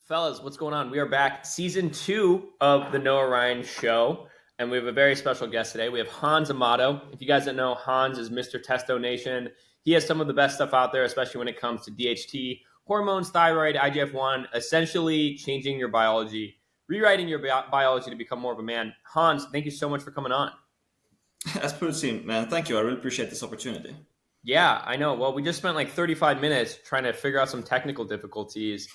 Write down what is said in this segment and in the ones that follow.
Fellas, what's going on? We are back, season 2 of the Noah Ryan Show, and we have a very special guest today. We have Hans Amato. If you guys don't know, Hans is Mr. Testo Nation. He has some of the best stuff out there, especially when it comes to DHT, hormones, thyroid, IGF-1, essentially changing your biology, rewriting your biology to become more of a man. Hans, thank you so much for coming on. That's pretty, man. Thank you. I really appreciate this opportunity. Yeah, I know. Well, we just spent like 35 minutes trying to figure out some technical difficulties.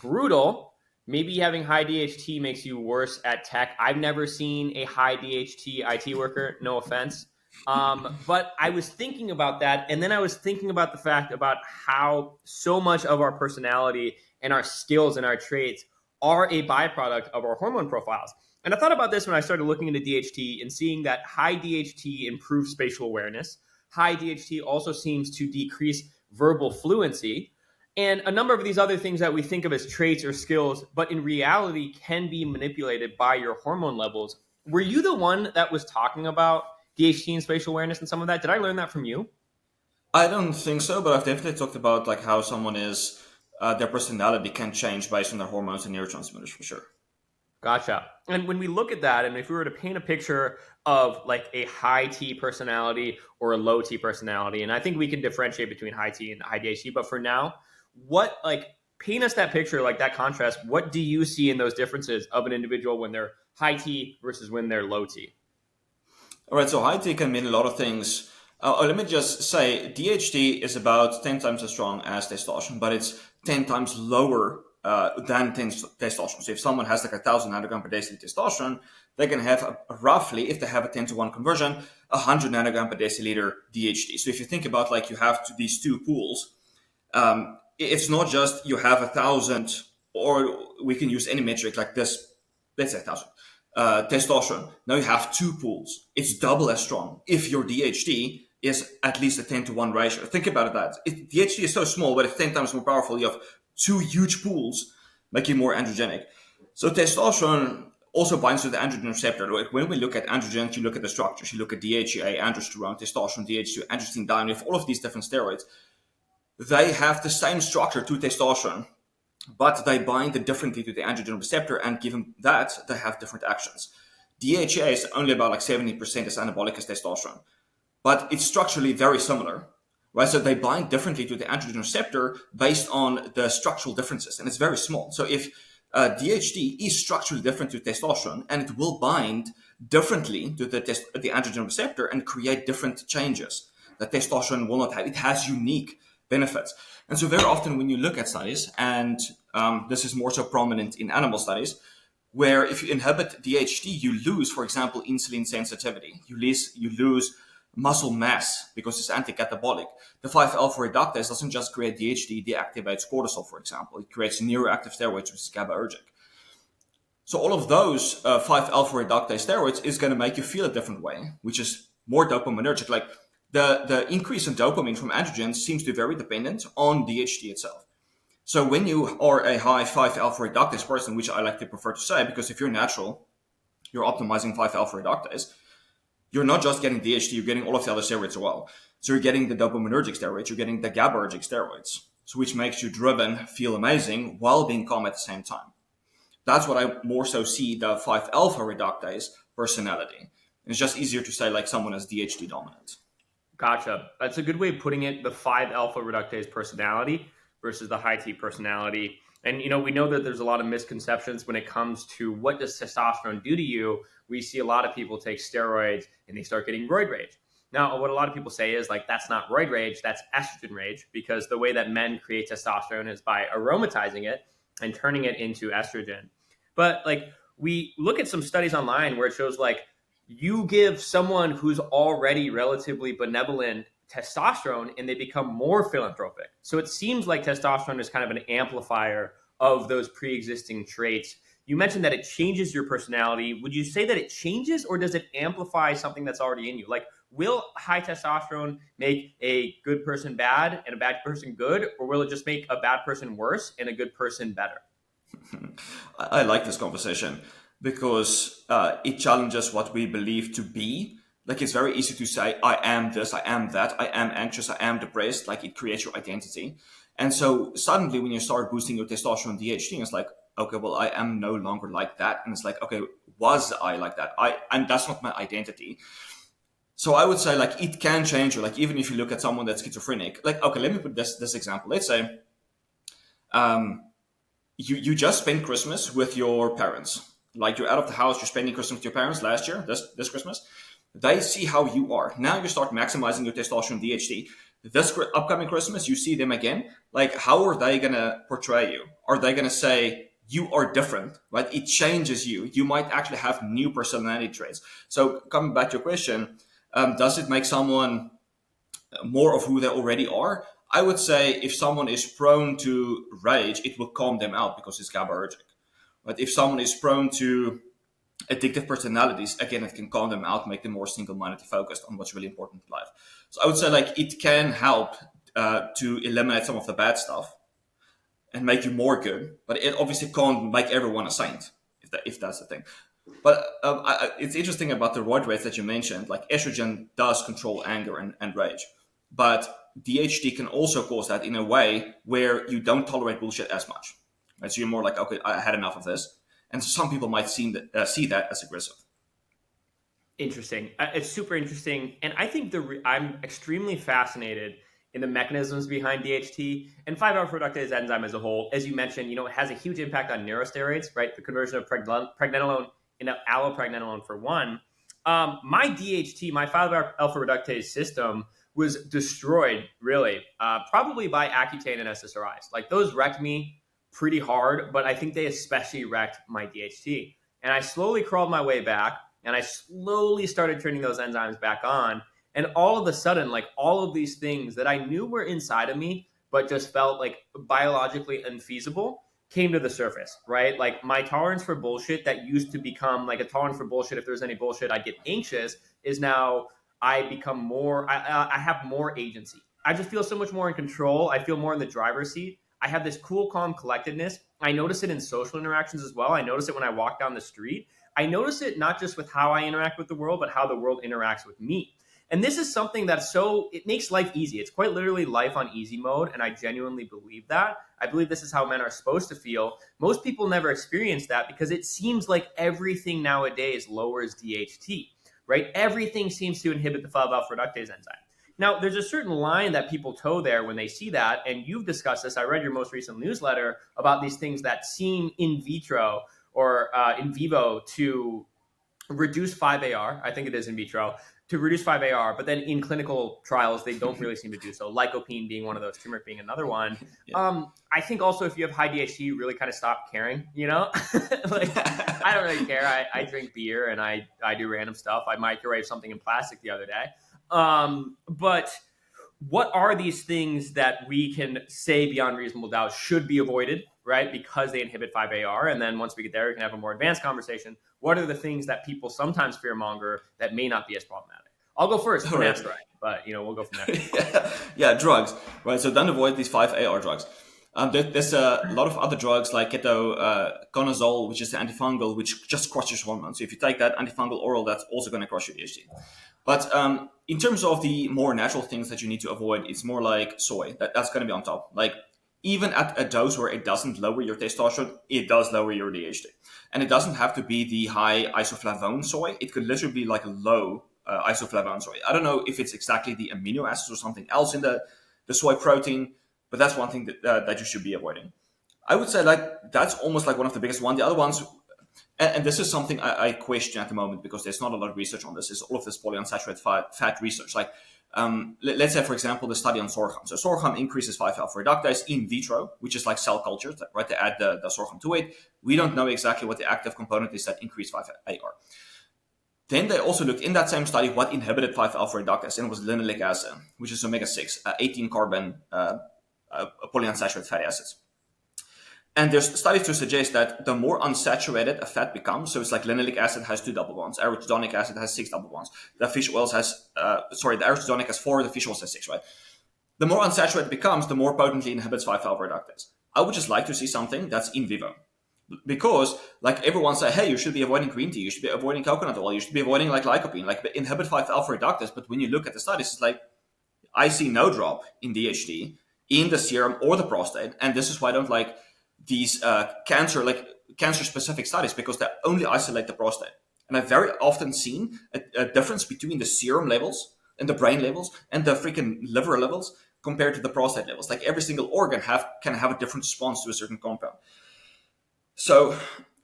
Brutal. Maybe having high DHT makes you worse at tech. I've never seen a high DHT IT worker, no offense. But I was thinking about that. And then I was thinking about the fact about how so much of our personality and our skills and our traits are a byproduct of our hormone profiles. And I thought about this when I started looking into DHT and seeing that high DHT improves spatial awareness. High DHT also seems to decrease verbal fluency and a number of these other things that we think of as traits or skills, but in reality can be manipulated by your hormone levels. Were you the one that was talking about DHT and spatial awareness and some of that? Did I learn that from you? I don't think so, but I've definitely talked about like how someone is, their personality can change based on their hormones and neurotransmitters for sure. Gotcha. And when we look at that, and if we were to paint a picture of like a high T personality or a low T personality, and I think we can differentiate between high T and high DHT, but for now, what like paint us that picture, like that contrast. What do you see in those differences of an individual when they're high T versus when they're low T? All right, so high T can mean a lot of things. Let me just say DHT is about 10 times as strong as testosterone, but it's 10 times lower than testosterone. So if someone has like 1,000 nanogram per deciliter testosterone, they can have roughly, if they have a 10-to-1 conversion, 100 nanogram per deciliter DHT. So if you think about like you have these two pools, it's not just you have 1,000, or we can use any metric like this, let's say 1,000. Testosterone. Now you have two pools. It's double as strong if your DHT is at least a 10-to-1 ratio. Think about that. DHT is so small, but it's 10 times more powerful. You have two huge pools, make you more androgenic. So testosterone also binds to the androgen receptor. Like when we look at androgens, you look at the structures. You look at DHEA, androsterone, testosterone, DHT, androstenedione. You have all of these different steroids. They have the same structure to testosterone, but they bind differently to the androgen receptor, and given that, they have different actions. DHEA is only about like 70% as anabolic as testosterone, but it's structurally very similar, right? So they bind differently to the androgen receptor based on the structural differences, and it's very small. So if DHT is structurally different to testosterone, and it will bind differently to the androgen receptor and create different changes that testosterone will not have. It has unique benefits. And so very often when you look at studies, and this is more so prominent in animal studies, where if you inhibit DHT, you lose, for example, insulin sensitivity. You lose muscle mass because it's anti-catabolic. The 5-alpha reductase doesn't just create DHT, it deactivates cortisol, for example. It creates neuroactive steroids, which is GABAergic. So all of those 5-alpha reductase steroids is going to make you feel a different way, which is more dopaminergic. Like the increase in dopamine from androgens seems to be very dependent on DHT itself. So when you are a high 5-alpha reductase person, which I like to prefer to say, because if you're natural, you're optimizing 5-alpha reductase, you're not just getting DHT, you're getting all of the other steroids as well. So you're getting the dopaminergic steroids, you're getting the GABAergic steroids, so which makes you driven, feel amazing, while being calm at the same time. That's what I more so see the 5-alpha reductase personality. It's just easier to say like someone is DHT dominant. Gotcha. That's a good way of putting it. The 5-alpha reductase personality versus the high T personality. And, we know that there's a lot of misconceptions when it comes to what does testosterone do to you. We see a lot of people take steroids and they start getting roid rage. Now, what a lot of people say is like, that's not roid rage, that's estrogen rage, because the way that men create testosterone is by aromatizing it and turning it into estrogen. But like, we look at some studies online where it shows like, you give someone who's already relatively benevolent testosterone and they become more philanthropic. So it seems like testosterone is kind of an amplifier of those pre-existing traits. You mentioned that it changes your personality. Would you say that it changes, or does it amplify something that's already in you? Like, will high testosterone make a good person bad and a bad person good, or will it just make a bad person worse and a good person better? I like this conversation because it challenges what we believe to be. Like, it's very easy to say, I am this, I am that, I am anxious, I am depressed. Like, it creates your identity. And so suddenly when you start boosting your testosterone DHT, it's like, okay, well, I am no longer like that. And it's like, okay, was I like that? And that's not my identity. So I would say like it can change you. Like even if you look at someone that's schizophrenic, like, okay, let me put this example. Let's say you just spent Christmas with your parents. Like you're out of the house, you're spending Christmas with your parents last year, this Christmas. They see how you are. Now you start maximizing your testosterone DHT. This upcoming Christmas, you see them again. Like, how are they going to portray you? Are they going to say, you are different, right? It changes you. You might actually have new personality traits. So coming back to your question, does it make someone more of who they already are? I would say if someone is prone to rage, it will calm them out because it's GABAergic. But if someone is prone to addictive personalities, again, it can calm them out, make them more single-mindedly focused on what's really important in life. So I would say like it can help to eliminate some of the bad stuff and make you more good, but it obviously can't make everyone a saint, if that's the thing. But it's interesting about the roid rates that you mentioned. Like estrogen does control anger and rage, but DHT can also cause that in a way where you don't tolerate bullshit as much. Right? So you're more like, okay, I had enough of this. And some people might see that as aggressive. Interesting. It's super interesting. And I think I'm extremely fascinated in the mechanisms behind DHT and 5-alpha reductase enzyme as a whole. As you mentioned, it has a huge impact on neurosteroids, right? The conversion of pregnenolone into allopregnenolone for one. My DHT, my 5-alpha reductase system was destroyed, really, probably by Accutane and SSRIs. Like those wrecked me pretty hard, but I think they especially wrecked my DHT. And I slowly crawled my way back, and I slowly started turning those enzymes back on. And all of a sudden, like all of these things that I knew were inside of me, but just felt like biologically unfeasible, came to the surface, right? Like my tolerance for bullshit that used to become like a tolerance for bullshit. If there's any bullshit, I get anxious, is now I become more, I have more agency. I just feel so much more in control. I feel more in the driver's seat. I have this cool, calm collectedness. I notice it in social interactions as well. I notice it when I walk down the street. I notice it not just with how I interact with the world, but how the world interacts with me. And this is something that's it makes life easy. It's quite literally life on easy mode. And I genuinely believe that. I believe this is how men are supposed to feel. Most people never experience that because it seems like everything nowadays lowers DHT, right? Everything seems to inhibit the 5-alpha reductase enzyme. Now, there's a certain line that people toe there when they see that, and you've discussed this. I read your most recent newsletter about these things that seem in vitro or in vivo to reduce 5-AR. I think it is in vitro, to reduce 5-AR, but then in clinical trials, they don't really seem to do so. Lycopene being one of those, turmeric being another one. Yeah. I think also if you have high DHT, you really kind of stop caring, Like, I don't really care. I drink beer and I do random stuff. I microwaved something in plastic the other day. But what are these things that we can say beyond reasonable doubt should be avoided, right? Because they inhibit 5-AR. And then once we get there, we can have a more advanced conversation. What are the things that people sometimes fearmonger that may not be as problematic? I'll go first, right. But we'll go from there. Yeah, drugs, right? So don't avoid these 5-AR drugs. There's a lot of other drugs like ketoconazole, which is the antifungal, which just crushes hormones. So if you take that antifungal oral, that's also going to crush your DHT. But in terms of the more natural things that you need to avoid, it's more like soy. That's going to be on top. Like even at a dose where it doesn't lower your testosterone, it does lower your DHT. And it doesn't have to be the high isoflavone soy. It could literally be like a low isoflavone soy. I don't know if it's exactly the amino acids or something else in the soy protein, but that's one thing that you should be avoiding. I would say like that's almost like one of the biggest ones. The other ones, and this is something I question at the moment because there's not a lot of research on this, is all of this polyunsaturated fat research. Like, let's say, for example, the study on sorghum. So sorghum increases 5-alpha reductase in vitro, which is like cell culture, right? They add the sorghum to it. We don't know exactly what the active component is that increased 5-AR. Then they also looked in that same study what inhibited 5-alpha reductase, and it was linoleic acid, which is omega-6, 18-carbon polyunsaturated fatty acids. And there's studies to suggest that the more unsaturated a fat becomes, so it's like linoleic acid has 2 double bonds, arachidonic acid has 6 double bonds, the fish oils has, the arachidonic has 4, the fish oils has 6, right? The more unsaturated it becomes, the more potently inhibits 5-alpha reductase. I would just like to see something that's in vivo. Because, like, everyone say, hey, you should be avoiding green tea, you should be avoiding coconut oil, you should be avoiding, like, lycopene, like, inhibit 5-alpha reductase, but when you look at the studies, it's like, I see no drop in DHT, in the serum or the prostate. And this is why I don't like these cancer specific studies, because they only isolate the prostate. And I've very often seen a difference between the serum levels and the brain levels and the freaking liver levels compared to the prostate levels. Like every single organ can have a different response to a certain compound. So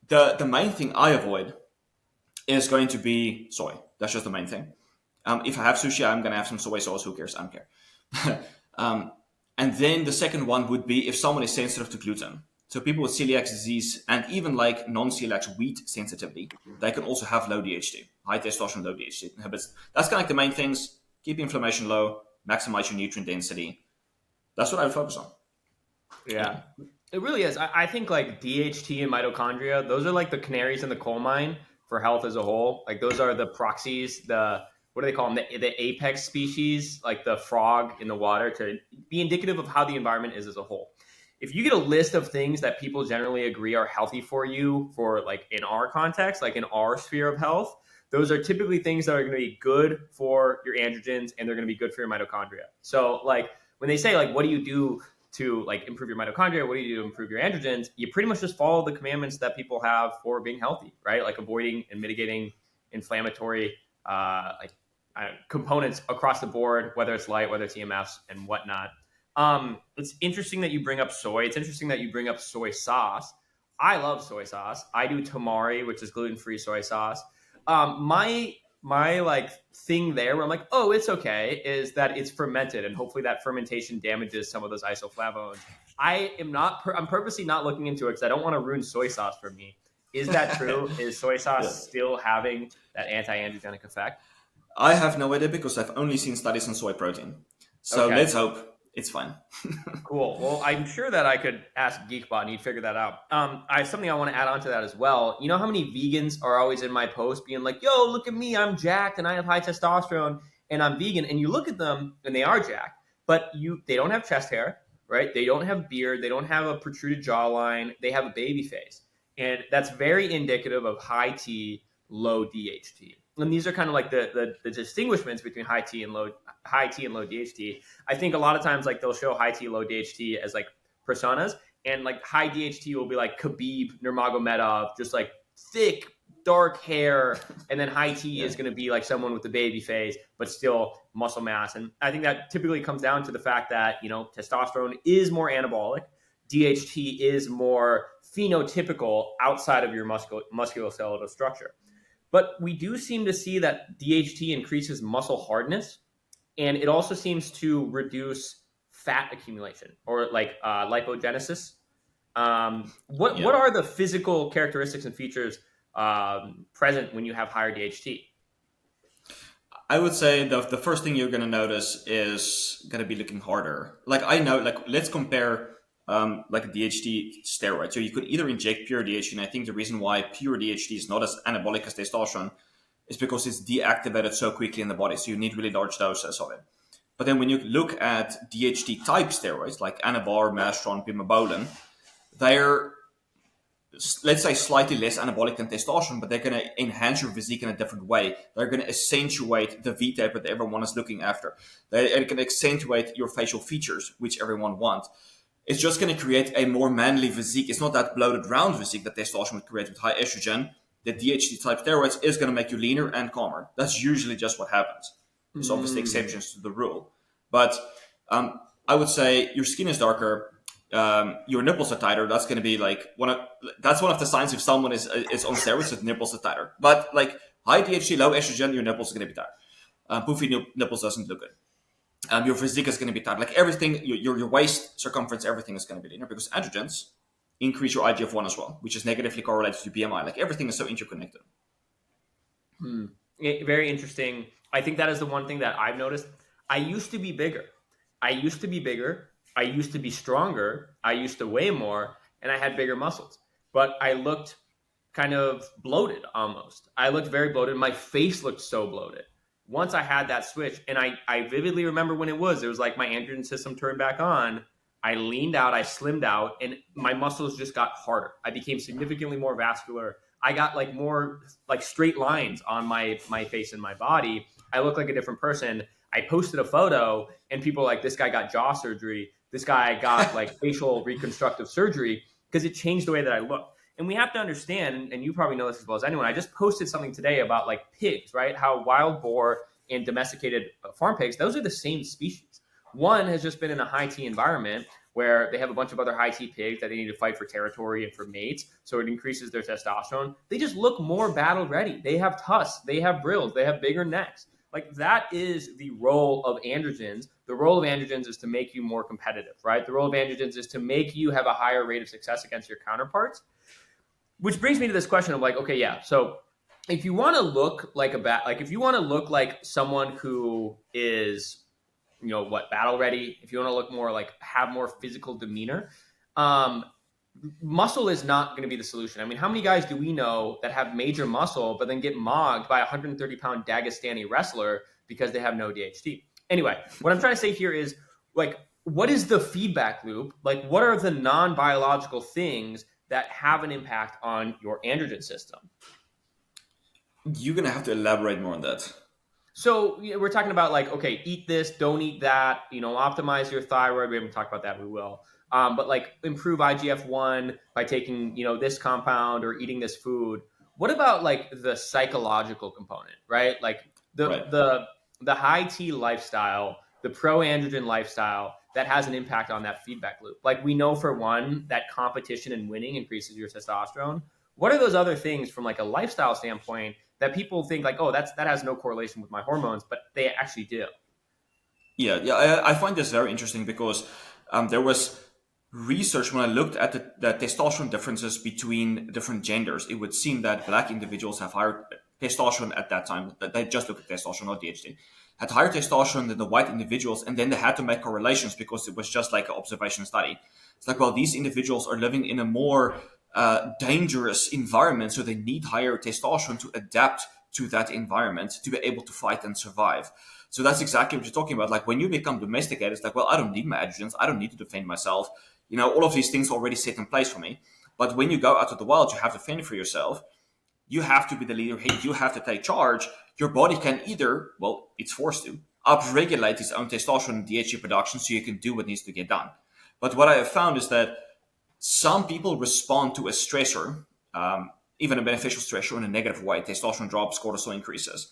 the main thing I avoid is going to be soy. That's just the main thing. If I have sushi, I'm going to have some soy sauce. Who cares? I don't care. And then the second one would be if someone is sensitive to gluten. So people with celiac disease and even like non-celiac wheat sensitivity, they can also have low DHT, high testosterone, low DHT inhibits. That's kind of like the main things. Keep inflammation low, maximize your nutrient density. That's what I would focus on. Yeah. It really is. I think like DHT and mitochondria, those are like the canaries in the coal mine for health as a whole. Like those are the proxies, what do they call them? The apex species, like the frog in the water, to be indicative of how the environment is as a whole. If you get a list of things that people generally agree are healthy for you, for like in our context, like in our sphere of health, those are typically things that are going to be good for your androgens and they're going to be good for your mitochondria. So like when they say like, what do you do to like improve your mitochondria? What do you do to improve your androgens? You pretty much just follow the commandments that people have for being healthy, right? Like avoiding and mitigating inflammatory components across the board, whether it's light, whether it's EMFs and whatnot. It's interesting that you bring up soy. It's interesting that you bring up soy sauce. I love soy sauce. I do tamari, which is gluten-free soy sauce. My like thing there where I'm like, oh, it's okay, is that it's fermented and hopefully that fermentation damages some of those isoflavones. I'm purposely not looking into it because I don't want to ruin soy sauce for me. Is that true? Is soy sauce still having that anti-androgenic effect? I have no idea because I've only seen studies on soy protein. So let's hope it's fine. Cool. Well, I'm sure that I could ask Geekbot and he'd figure that out. I have something I want to add on to that as well. You know how many vegans are always in my post being like, yo, look at me, I'm jacked and I have high testosterone and I'm vegan. And you look at them and they are jacked, but they don't have chest hair, right? They don't have beard. They don't have a protruded jawline. They have a baby face. And that's very indicative of high T, low DHT. And these are kind of like the distinguishments between high T and low DHT. I think a lot of times like they'll show high T, low DHT as like personas, and like high DHT will be like Khabib Nurmagomedov, just like thick, dark hair, and then high T is going to be like someone with a baby face, but still muscle mass. And I think that typically comes down to the fact that, you know, testosterone is more anabolic, DHT is more phenotypical outside of your musculoskeletal structure. But we do seem to see that DHT increases muscle hardness, and it also seems to reduce fat accumulation or like lipogenesis. What are the physical characteristics and features present when you have higher DHT? I would say the first thing you're going to notice is going to be looking harder. Like I know, like let's compare like a DHT steroid. So you could either inject pure DHT, and I think the reason why pure DHT is not as anabolic as testosterone is because it's deactivated so quickly in the body. So you need really large doses of it. But then when you look at DHT type steroids like Anavar, Mastron, Pimabolan, they're, let's say, slightly less anabolic than testosterone, but they're going to enhance your physique in a different way. They're going to accentuate the V-tape that everyone is looking after. They're going to accentuate your facial features, which everyone wants. It's just going to create a more manly physique. It's not that bloated, round physique that testosterone would create with high estrogen. The DHT type steroids is going to make you leaner and calmer. That's usually just what happens. There's obviously exceptions to the rule. But I would say your skin is darker, your nipples are tighter. That's going to be like that's one of the signs if someone is on steroids, that nipples are tighter. But like high DHT, low estrogen, your nipples are going to be tight. Poofy nipples doesn't look good. Your physique is going to be tight. Like everything, your waist circumference, everything is going to be leaner because androgens increase your IGF-1 as well, which is negatively correlated to BMI. Like everything is so interconnected. Very interesting. I think that is the one thing that I've noticed. I used to be bigger. I used to be stronger. I used to weigh more, and I had bigger muscles. But I looked kind of bloated almost. I looked very bloated. My face looked so bloated. Once I had that switch, and I vividly remember when it was like my androgen system turned back on, I leaned out, I slimmed out, and my muscles just got harder. I became significantly more vascular. I got like more like straight lines on my face and my body. I look like a different person. I posted a photo and people were like, this guy got jaw surgery. this guy got like facial reconstructive surgery because it changed the way that I look. And we have to understand, and you probably know this as well as anyone, I just posted something today about like pigs, right? How wild boar and domesticated farm pigs, those are the same species. One has just been in a high T environment where they have a bunch of other high T pigs that they need to fight for territory and for mates. So it increases their testosterone. They just look more battle ready. They have tusks, they have brills, they have bigger necks. Like that is the role of androgens. The role of androgens is to make you more competitive, right? The role of androgens is to make you have a higher rate of success against your counterparts. Which brings me to this question of like, okay, yeah, so if you want to look like if you want to look like someone who is, battle ready, if you want to look more like have more physical demeanor, muscle is not going to be the solution. I mean, how many guys do we know that have major muscle but then get mogged by a 130-pound Dagestani wrestler because they have no DHT? Anyway, what I'm trying to say here is like, what is the feedback loop? Like, what are the non-biological things that have an impact on your androgen system? You're going to have to elaborate more on that. So we're talking about like, okay, eat this, don't eat that, optimize your thyroid. We haven't talked about that. We will. But like improve IGF-1 by taking, this compound or eating this food. What about like the psychological component, right? Like the high T lifestyle, the pro androgen lifestyle that has an impact on that feedback loop. Like we know for one that competition and winning increases your testosterone. What are those other things from like a lifestyle standpoint that people think like, oh, that has no correlation with my hormones, but they actually do? Yeah, I find this very interesting because there was research when I looked at the testosterone differences between different genders. It would seem that black individuals have higher testosterone at that time. They just looked at testosterone, not DHT. Had higher testosterone than the white individuals, and then they had to make correlations because it was just like an observation study. It's like, well, these individuals are living in a more dangerous environment, so they need higher testosterone to adapt to that environment to be able to fight and survive. So that's exactly what you're talking about. Like when you become domesticated, it's like, well, I don't need my androgens. I don't need to defend myself. All of these things are already set in place for me. But when you go out of the wild, you have to fend for yourself. You have to be the leader. You have to take charge. Your body can either, well, it's forced to, upregulate its own testosterone and DHT production so you can do what needs to get done. But what I have found is that some people respond to a stressor, even a beneficial stressor in a negative way. Testosterone drops, cortisol increases.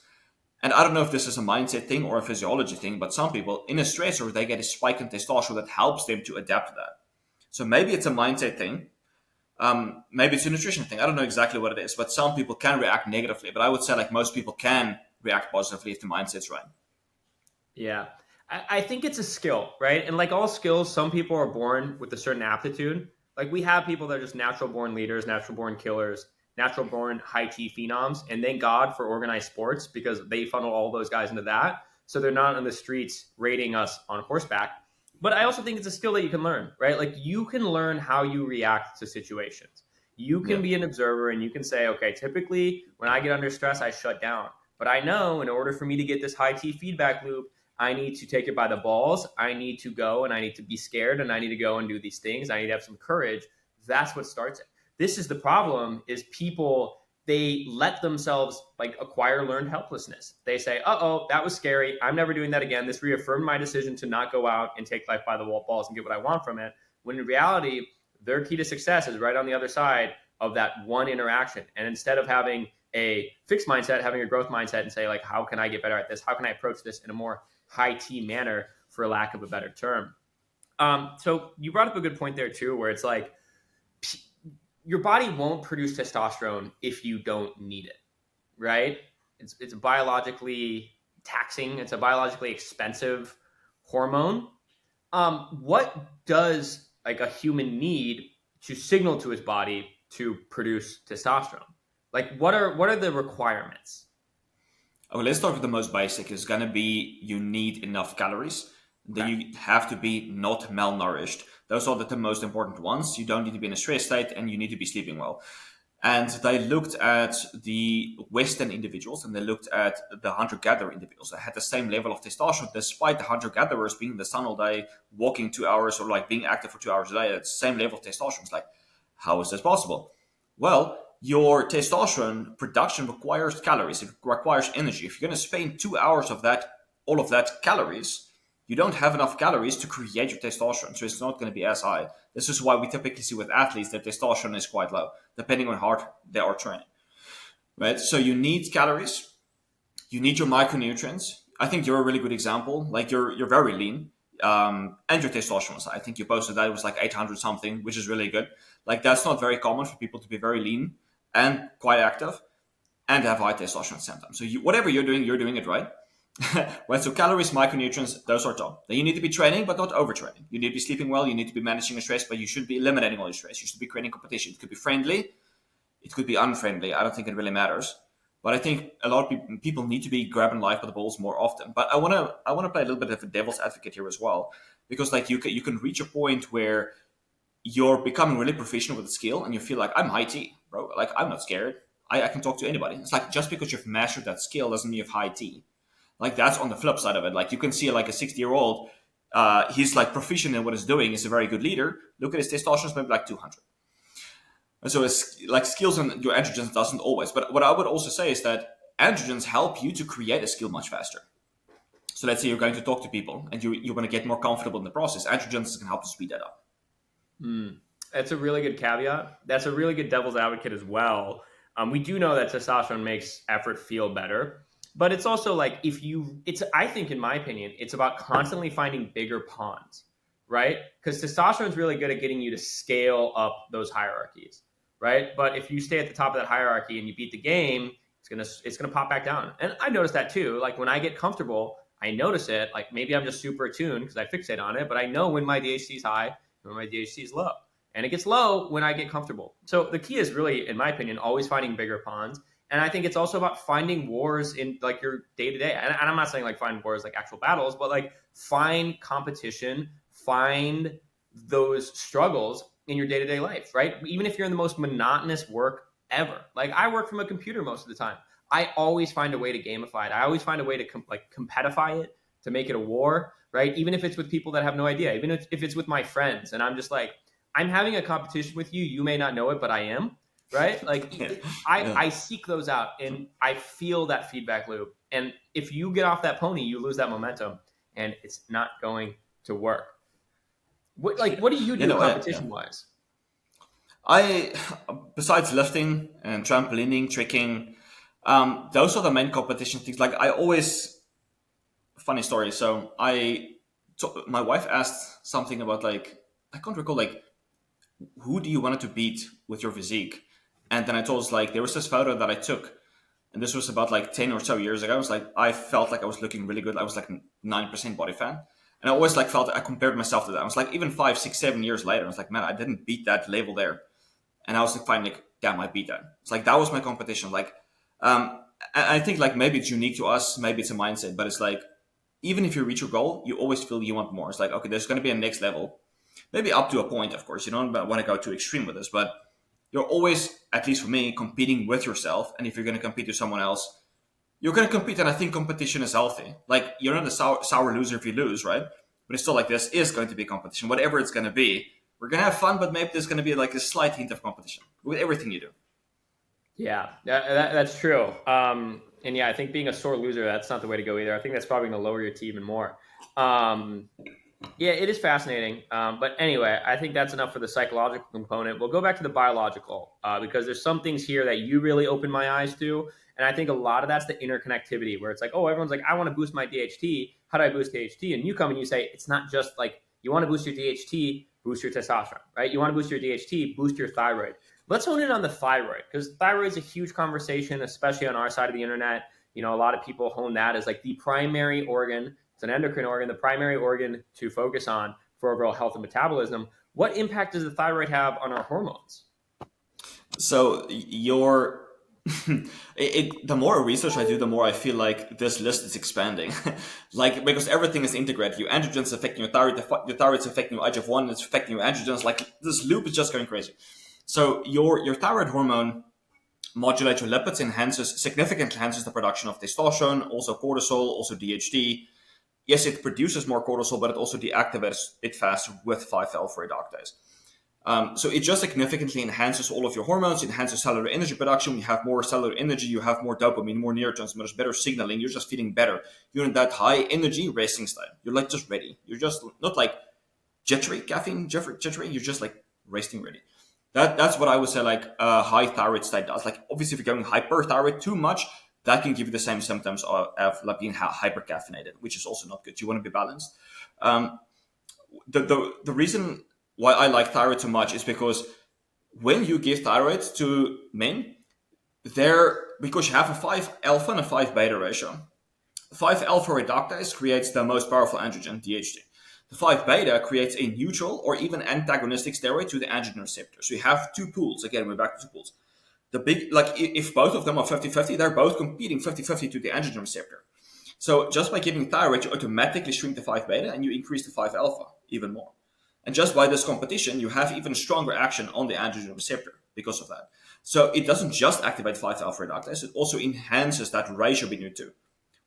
And I don't know if this is a mindset thing or a physiology thing, but some people in a stressor, they get a spike in testosterone that helps them to adapt to that. So maybe it's a mindset thing. Maybe it's a nutrition thing. I don't know exactly what it is, but some people can react negatively. But I would say like most people can react positively if the mindset's right. Yeah. I think it's a skill, right? And like all skills, some people are born with a certain aptitude. Like we have people that are just natural born leaders, natural born killers, natural born high T phenoms. And thank God for organized sports because they funnel all those guys into that. So they're not on the streets raiding us on horseback. But I also think it's a skill that you can learn, right? Like you can learn how you react to situations. You can be an observer and you can say, okay, typically when I get under stress, I shut down. But I know in order for me to get this high T feedback loop, I need to take it by the balls. I need to go and I need to be scared and I need to go and do these things. I need to have some courage. That's what starts it. This is the problem is people, they let themselves like acquire learned helplessness. They say, uh-oh, that was scary. I'm never doing that again. This reaffirmed my decision to not go out and take life by the balls and get what I want from it. When in reality, their key to success is right on the other side of that one interaction. And instead of having a fixed mindset, having a growth mindset and say like, how can I get better at this? How can I approach this in a more high T manner, for lack of a better term? So you brought up a good point there too, where it's like your body won't produce testosterone if you don't need it, right? It's biologically taxing. It's a biologically expensive hormone. What does like a human need to signal to his body to produce testosterone? Like what are the requirements? Okay, let's start with the most basic. It's going to be you need enough calories. Then you have to be not malnourished. Those are the most important ones. You don't need to be in a stress state and you need to be sleeping well. And they looked at the Western individuals and they looked at the hunter-gatherer individuals that had the same level of testosterone despite the hunter-gatherers being in the sun all day, walking 2 hours or like being active for 2 hours a day at the same level of testosterone. It's like, how is this possible? Well, your testosterone production requires calories. It requires energy. If you're going to spend 2 hours of that, all of that calories, you don't have enough calories to create your testosterone, so it's not going to be as high. This is why we typically see with athletes that testosterone is quite low, depending on how hard they are training. Right? So you need calories, you need your micronutrients. I think you're a really good example. Like you're very lean, and your testosterone was, I think you posted that it was like 800 something, which is really good. Like that's not very common for people to be very lean and quite active and have high testosterone at the same time. So whatever you're doing it right. Right, so calories, micronutrients, those are top. Then you need to be training, but not overtraining. You need to be sleeping well. You need to be managing your stress, but you should be eliminating all your stress. You should be creating competition. It could be friendly, it could be unfriendly. I don't think it really matters. But I think a lot of people need to be grabbing life by the balls more often. But I wanna play a little bit of a devil's advocate here as well, because like you can reach a point where you're becoming really proficient with the skill, and you feel like I'm high T, bro. Like I'm not scared. I can talk to anybody. It's like just because you've mastered that skill doesn't mean you have high T. Like that's on the flip side of it. Like you can see like a 60-year-old, he's like proficient in what he's doing. He's a very good leader. Look at his testosterone, maybe like 200. And so it's like skills and your androgens doesn't always. But what I would also say is that androgens help you to create a skill much faster. So let's say you're going to talk to people and you're going to get more comfortable in the process. Androgens can help to speed that up. That's a really good caveat. That's a really good devil's advocate as well. We do know that testosterone makes effort feel better. But it's also like I think in my opinion, it's about constantly finding bigger ponds, right? Because testosterone is really good at getting you to scale up those hierarchies, right? But if you stay at the top of that hierarchy and you beat the game, it's gonna pop back down. And I noticed that too. Like when I get comfortable, I notice it. Like maybe I'm just super attuned because I fixate on it, but I know when my DHT is high and when my DHT is low. And it gets low when I get comfortable. So the key is really, in my opinion, always finding bigger ponds. And I think it's also about finding wars in like your day to day. And I'm not saying like find wars like actual battles, but like find competition, find those struggles in your day to day life, right? Even if you're in the most monotonous work ever. Like I work from a computer most of the time. I always find a way to gamify it. I always find a way to competitify it, to make it a war, right? Even if it's with people that have no idea, even if it's with my friends. And I'm just like, I'm having a competition with you. You may not know it, but I am. Right? Like I seek those out and I feel that feedback loop. And if you get off that pony, you lose that momentum and it's not going to work. What do you do competition wise? I, besides lifting and trampolining, tricking, those are the main competition things. Like I always, funny story. So my wife asked something about like, I can't recall, like, who do you want to beat with your physique? And then I told us like there was this photo that I took, and this was about like 10 or so years ago. I was like, I felt like I was looking really good. I was like 9% body fat, and I always like felt I compared myself to that. I was like, even 5, 6, 7 years later, I was like, man, I didn't beat that level there, and I was like, finally, like, damn, I beat that. It's like that was my competition. Like, I think like maybe it's unique to us, maybe it's a mindset, but it's like even if you reach your goal, you always feel you want more. It's like okay, there's going to be a next level, maybe up to a point. Of course, you don't want to go too extreme with this, but you're always, at least for me, competing with yourself. And if you're going to compete with someone else, you're going to compete. And I think competition is healthy. Like, you're not a sour loser if you lose, right? But it's still like this is going to be competition. Whatever it's going to be, we're going to have fun, but maybe there's going to be like a slight hint of competition with everything you do. Yeah, that's true. And yeah, I think being a sore loser, that's not the way to go either. I think that's probably going to lower your T even more. Yeah, it is fascinating. But anyway, I think that's enough for the psychological component. We'll go back to the biological because there's some things here that you really opened my eyes to. And I think a lot of that's the interconnectivity where it's like, oh, everyone's like, I want to boost my DHT. How do I boost DHT? And you come and you say, it's not just like you want to boost your DHT, boost your testosterone, right? You want to boost your DHT, boost your thyroid. Let's hone in on the thyroid because thyroid is a huge conversation, especially on our side of the internet. You know, a lot of people hone that as like the primary organ. It's an endocrine organ, the primary organ to focus on for overall health and metabolism. What impact does the thyroid have on our hormones? So the more research I do, the more I feel like this list is expanding. Like because everything is integrated. Your androgens affecting your thyroid, your thyroid's affecting your IGF-1, it's affecting your androgens. Like this loop is just going crazy. So your thyroid hormone modulates your lipids, significantly enhances the production of testosterone, also cortisol, also DHT. Yes, it produces more cortisol, but it also deactivates it faster with 5-alpha reductase. So it just significantly enhances all of your hormones, enhances cellular energy production. You have more cellular energy, you have more dopamine, more neurotransmitters, better signaling. You're just feeling better. You're in that high energy resting state. You're like just ready. You're just not like jittery, caffeine jittery. You're just like resting ready. That's what I would say like a high thyroid state does. Like obviously if you're going hyperthyroid too much, that can give you the same symptoms of like being hypercaffeinated, which is also not good. You want to be balanced. The reason why I like thyroid so much is because when you give thyroid to men, because you have a 5 alpha and a 5 beta ratio. 5 alpha reductase creates the most powerful androgen, DHT. The 5 beta creates a neutral or even antagonistic steroid to the androgen receptor. So you have two pools. Again, we're back to two pools. The big, like if both of them are 50-50, they're both competing 50-50 to the androgen receptor. So just by giving thyroid, you automatically shrink the 5 beta and you increase the 5 alpha even more. And just by this competition, you have even stronger action on the androgen receptor because of that. So it doesn't just activate 5 alpha reductase, it also enhances that ratio between the two,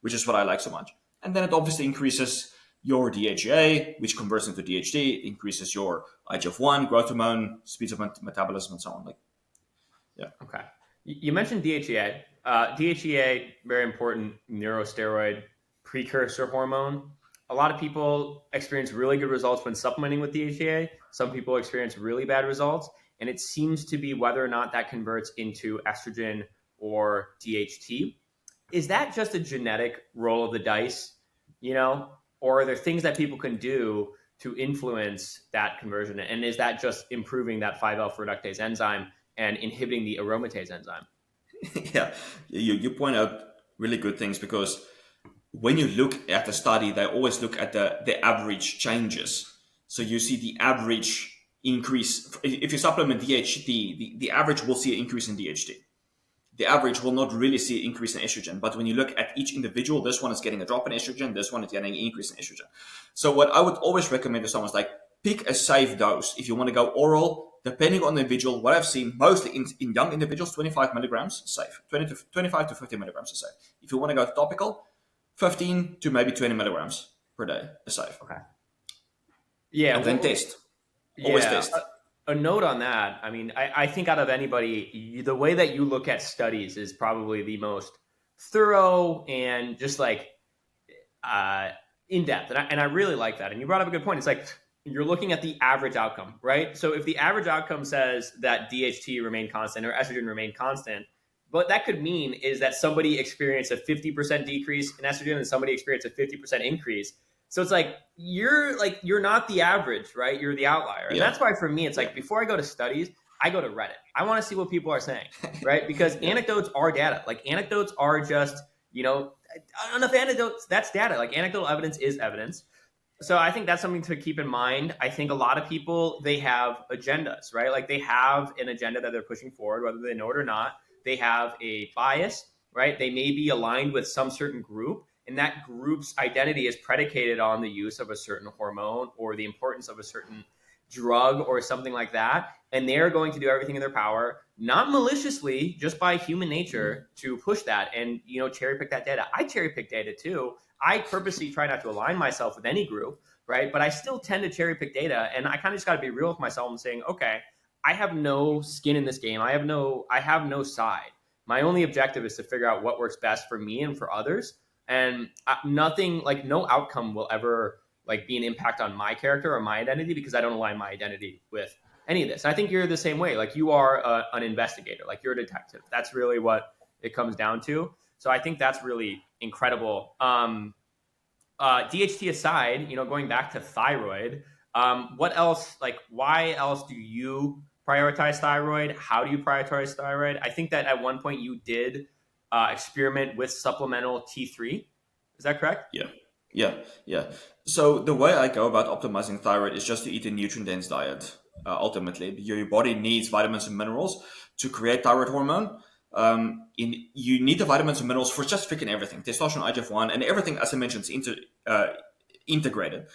which is what I like so much. And then it obviously increases your DHEA, which converts into DHT. It increases your IGF-1, growth hormone, speeds up metabolism, and so on. Okay. You mentioned DHEA. DHEA, very important neurosteroid precursor hormone. A lot of people experience really good results when supplementing with DHEA. Some people experience really bad results. And it seems to be whether or not that converts into estrogen or DHT. Is that just a genetic roll of the dice, or are there things that people can do to influence that conversion? And is that just improving that 5-alpha reductase enzyme and inhibiting the aromatase enzyme? Yeah, you point out really good things because when you look at the study, they always look at the average changes. So you see the average increase. If you supplement DHT, the average will see an increase in DHT. The average will not really see an increase in estrogen. But when you look at each individual, this one is getting a drop in estrogen, this one is getting an increase in estrogen. So what I would always recommend to someone is like, pick a safe dose. If you want to go oral, depending on the individual, what I've seen mostly in young individuals, 25 milligrams is safe. 25 to 50 milligrams is safe. If you want to go topical, 15 to maybe 20 milligrams per day is safe. Okay. Yeah. And then test. Always test. A note on that. I mean, I think out of anybody, the way that you look at studies is probably the most thorough and just like in depth. And I really like that. And you brought up a good point. It's like you're looking at the average outcome, right? So if the average outcome says that DHT remained constant or estrogen remained constant, what that could mean is that somebody experienced a 50% decrease in estrogen and somebody experienced a 50% increase. So it's like you're not the average, right? You're the outlier. And that's why for me, it's like before I go to studies, I go to Reddit. I want to see what people are saying, right? Because anecdotes are data. Like anecdotes are just, enough anecdotes, that's data. Like anecdotal evidence is evidence. So I think that's something to keep in mind. I think a lot of people, they have agendas, right? Like they have an agenda that they're pushing forward, whether they know it or not. They have a bias, right? They may be aligned with some certain group, and that group's identity is predicated on the use of a certain hormone or the importance of a certain drug or something like that. And they're going to do everything in their power, not maliciously, just by human nature, to push that and, cherry pick that data. I cherry pick data too. I purposely try not to align myself with any group, right? But I still tend to cherry pick data. And I kind of just got to be real with myself and saying, okay, I have no skin in this game. I have no side. My only objective is to figure out what works best for me and for others. And nothing, like no outcome will ever like be an impact on my character or my identity because I don't align my identity with any of this. And I think you're the same way. Like you are an investigator, like you're a detective. That's really what it comes down to. So I think that's really incredible. DHT aside, going back to thyroid, what else, like why else do you prioritize thyroid? How do you prioritize thyroid? I think that at one point you did experiment with supplemental T3. Is that correct? Yeah. So the way I go about optimizing thyroid is just to eat a nutrient-dense diet. Ultimately, your body needs vitamins and minerals to create thyroid hormone. You need the vitamins and minerals for just freaking everything. Testosterone, IGF-1, and everything, as I mentioned, is integrated.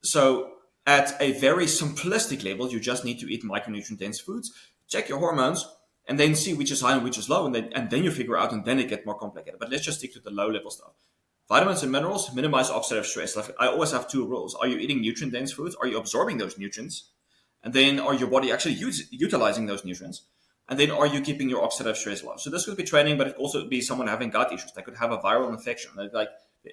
So at a very simplistic level, you just need to eat micronutrient-dense foods, check your hormones, and then see which is high and which is low, and then you figure out, and then it gets more complicated. But let's just stick to the low-level stuff. Vitamins and minerals minimize oxidative stress. Like I always have two rules. Are you eating nutrient-dense foods? Are you absorbing those nutrients? And then are your body actually utilizing those nutrients? And then are you keeping your oxidative stress low? So this could be training, but it could also be someone having gut issues. They could have a viral infection. They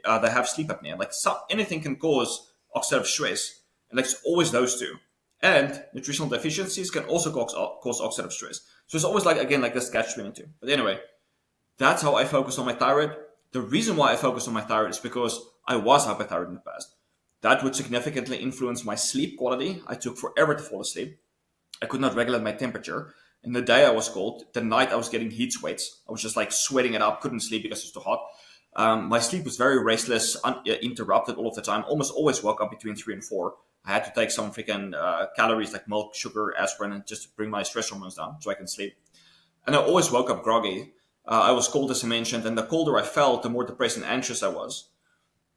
have sleep apnea. Anything can cause oxidative stress. And it's always those two. And nutritional deficiencies can also cause oxidative stress. So it's always this catch-22. But anyway, that's how I focus on my thyroid. The reason why I focus on my thyroid is because I was hypothyroid in the past. That would significantly influence my sleep quality. I took forever to fall asleep. I could not regulate my temperature. In the day I was cold. The night I was getting heat sweats. I was just sweating it up. Couldn't sleep because it was too hot. My sleep was very restless, interrupted all of the time. Almost always woke up between 3 and 4. I had to take some freaking calories like milk, sugar, aspirin, and just to bring my stress hormones down so I can sleep. And I always woke up groggy. I was cold, as I mentioned, and the colder I felt, the more depressed and anxious I was.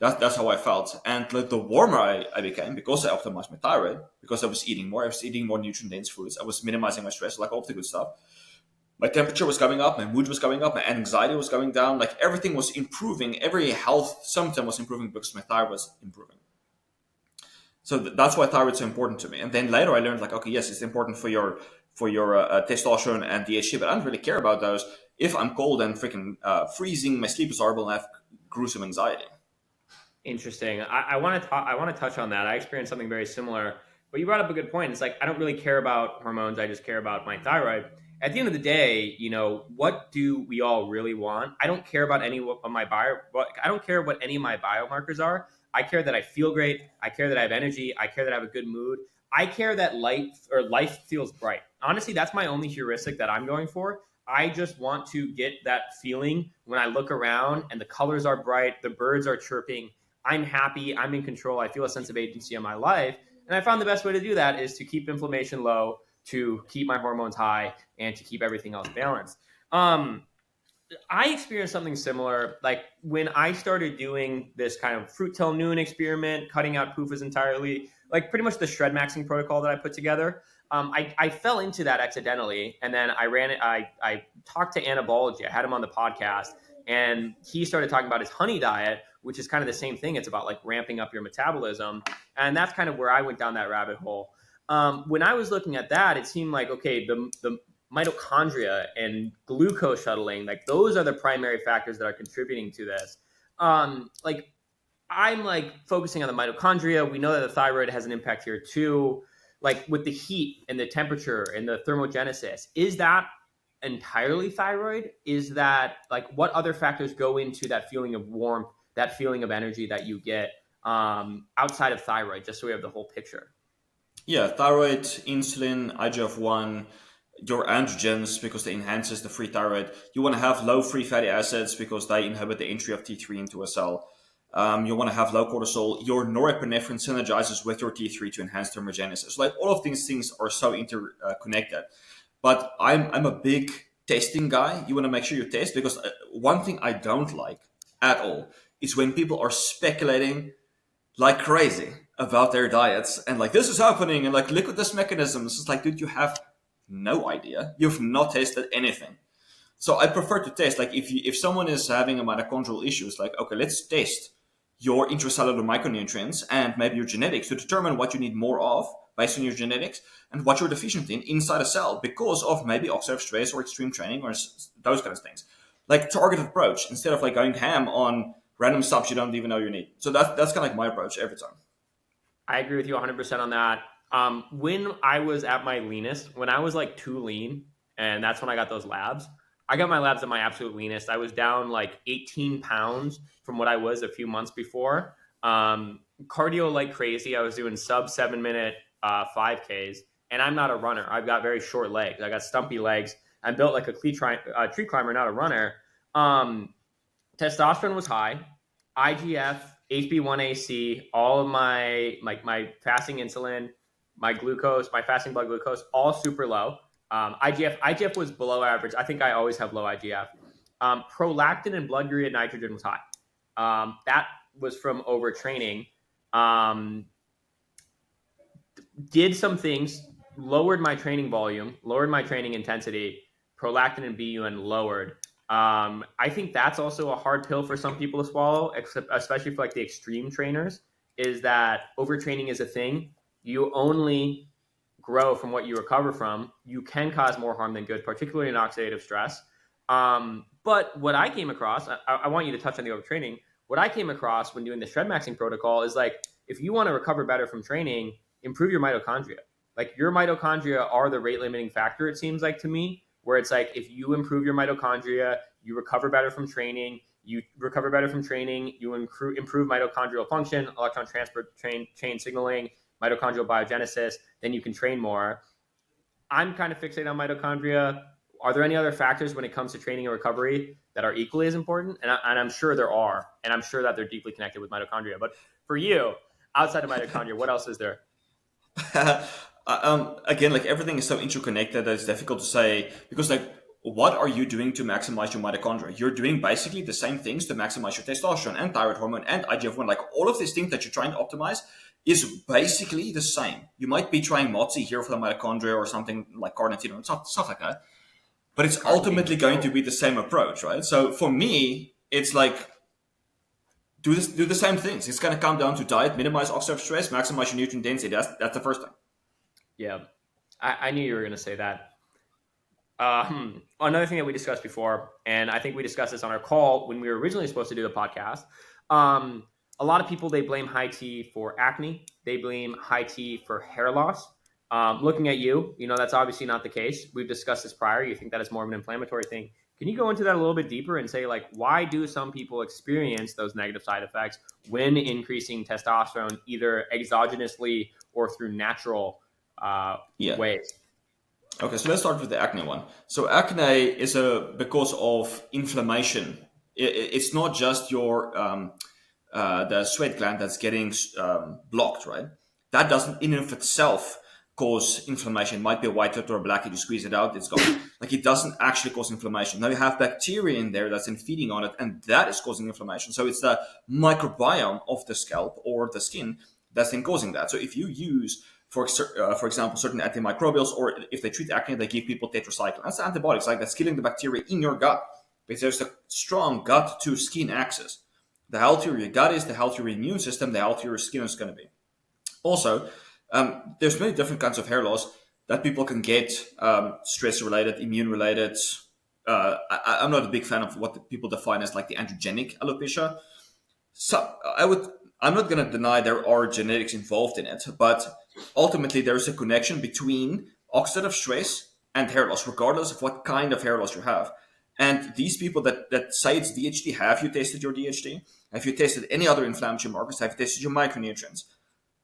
That's how I felt. And the warmer I became, because I optimized my thyroid, because I was eating more nutrient-dense foods, I was minimizing my stress, all the good stuff. My temperature was going up, my mood was going up, my anxiety was going down, everything was improving. Every health symptom was improving because my thyroid was improving. So that's why thyroid is so important to me. And then later I learned okay, yes, it's important for your testosterone and DHT, but I don't really care about those if I'm cold and freaking freezing, my sleep is horrible, and I have gruesome anxiety. Interesting. I want to touch on that. I experienced something very similar, but you brought up a good point. It's I don't really care about hormones. I just care about my thyroid. At the end of the day, what do we all really want? I don't care about any of my I don't care what any of my biomarkers are. I care that I feel great. I care that I have energy. I care that I have a good mood. I care that life feels bright. Honestly, that's my only heuristic that I'm going for. I just want to get that feeling when I look around and the colors are bright, the birds are chirping, I'm happy, I'm in control, I feel a sense of agency in my life. And I found the best way to do that is to keep inflammation low, to keep my hormones high, and to keep everything else balanced. I experienced something similar. When I started doing this kind of fruit till noon experiment, cutting out PUFAs entirely, pretty much the shred maxing protocol that I put together, I fell into that accidentally. And then I talked to Anabology. I had him on the podcast, and he started talking about his honey diet, which is kind of the same thing. It's about ramping up your metabolism. And that's kind of where I went down that rabbit hole. When I was looking at that, it seemed okay, the mitochondria and glucose shuttling, those are the primary factors that are contributing to this. I'm focusing on the mitochondria. We know that the thyroid has an impact here too. With the heat and the temperature and the thermogenesis, is that entirely thyroid? Is that what other factors go into that feeling of warmth, that feeling of energy that you get outside of thyroid, just so we have the whole picture? Yeah, thyroid, insulin, IGF-1, your androgens, because they enhances the free thyroid. You want to have low free fatty acids because they inhibit the entry of T3 into a cell. You want to have low cortisol. Your norepinephrine synergizes with your T3 to enhance thermogenesis. All of these things are so interconnected. But I'm a big testing guy. You want to make sure you test, because one thing I don't like at all is when people are speculating like crazy about their diets and this is happening and look at this mechanism. It's just dude, you have no idea. You've not tested anything. So I prefer to test. If someone is having a mitochondrial issue, it's okay, let's test your intracellular micronutrients and maybe your genetics to determine what you need more of based on your genetics and what you're deficient in inside a cell because of maybe oxidative stress or extreme training or those kinds of things. Targeted approach instead of going ham on random stuff you don't even know you need. So that's kind of my approach every time. I agree with you 100% on that. When I was at my leanest, when I was too lean, and that's when I got those labs, I got my labs at my absolute leanest. I was down 18 pounds from what I was a few months before. Cardio like crazy. I was doing sub 7-minute 5Ks, and I'm not a runner. I've got very short legs. I got stumpy legs. I'm built like a tree climber, not a runner. Testosterone was high. IGF, HB1AC, all of my fasting insulin, my glucose, my fasting blood glucose, all super low. IGF was below average. I think I always have low IGF. Prolactin and blood urea nitrogen was high. That was from overtraining. Did some things, lowered my training volume, lowered my training intensity. Prolactin and BUN lowered. I think that's also a hard pill for some people to swallow, especially for the extreme trainers, is that overtraining is a thing. You only grow from what you recover from, you can cause more harm than good, particularly in oxidative stress. But what I came across, I want you to touch on the overtraining. What I came across when doing the shred maxing protocol is like, if you want to recover better from training, improve your mitochondria. Like your mitochondria are the rate limiting factor, it seems like to me, where it's like, if you improve your mitochondria, you recover better from training, you improve mitochondrial function, electron transport chain signaling, mitochondrial biogenesis, then you can train more. I'm kind of fixated on mitochondria. Are there any other factors when it comes to training and recovery that are equally as important? And I'm sure there are, and I'm sure that they're deeply connected with mitochondria. But for you, outside of mitochondria, what else is there? Again, like everything is so interconnected that it's difficult to say, because like, what are you doing to maximize your mitochondria? You're doing basically the same things to maximize your testosterone and thyroid hormone and IGF-1. Like all of these things that you're trying to optimize is basically the same. You might be trying MOTS here for the mitochondria or something like carnitine or stuff like that, but it's ultimately going to be the same approach, right? So for me, it's like, do the same things. It's going to come down to diet, minimize oxidative stress, maximize your nutrient density. That's the first thing. Yeah, I knew you were going to say that. Another thing that we discussed before, and I think we discussed this on our call when we were originally supposed to do the podcast. A lot of people, they blame high T for acne. They blame high T for hair loss. Looking at you, that's obviously not the case. We've discussed this prior. You think that it's more of an inflammatory thing. Can you go into that a little bit deeper and say, like, why do some people experience those negative side effects when increasing testosterone, either exogenously or through natural ways? Okay, so let's start with the acne one. So acne is because of inflammation. It's not just your the sweat gland that's getting blocked, right? That doesn't in and of itself cause inflammation. It might be a white dot or a black, if you squeeze it out, it's gone. Like it doesn't actually cause inflammation. Now you have bacteria in there that's feeding on it, and that is causing inflammation. So it's the microbiome of the scalp or the skin that's causing that. So if you use, for example, certain antimicrobials, or if they treat acne, they give people tetracycline. That's antibiotics, like that's killing the bacteria in your gut. Because there's a strong gut to skin axis. The healthier your gut is, the healthier your immune system, the healthier your skin is going to be. Also, there's many different kinds of hair loss that people can get, stress-related, immune-related. I'm not a big fan of what people define as like the androgenic alopecia. So I'm not going to deny there are genetics involved in it, but ultimately there's a connection between oxidative stress and hair loss, regardless of what kind of hair loss you have. And these people that say it's DHT, have you tested your DHT? Have you tested any other inflammatory markers? Have you tested your micronutrients?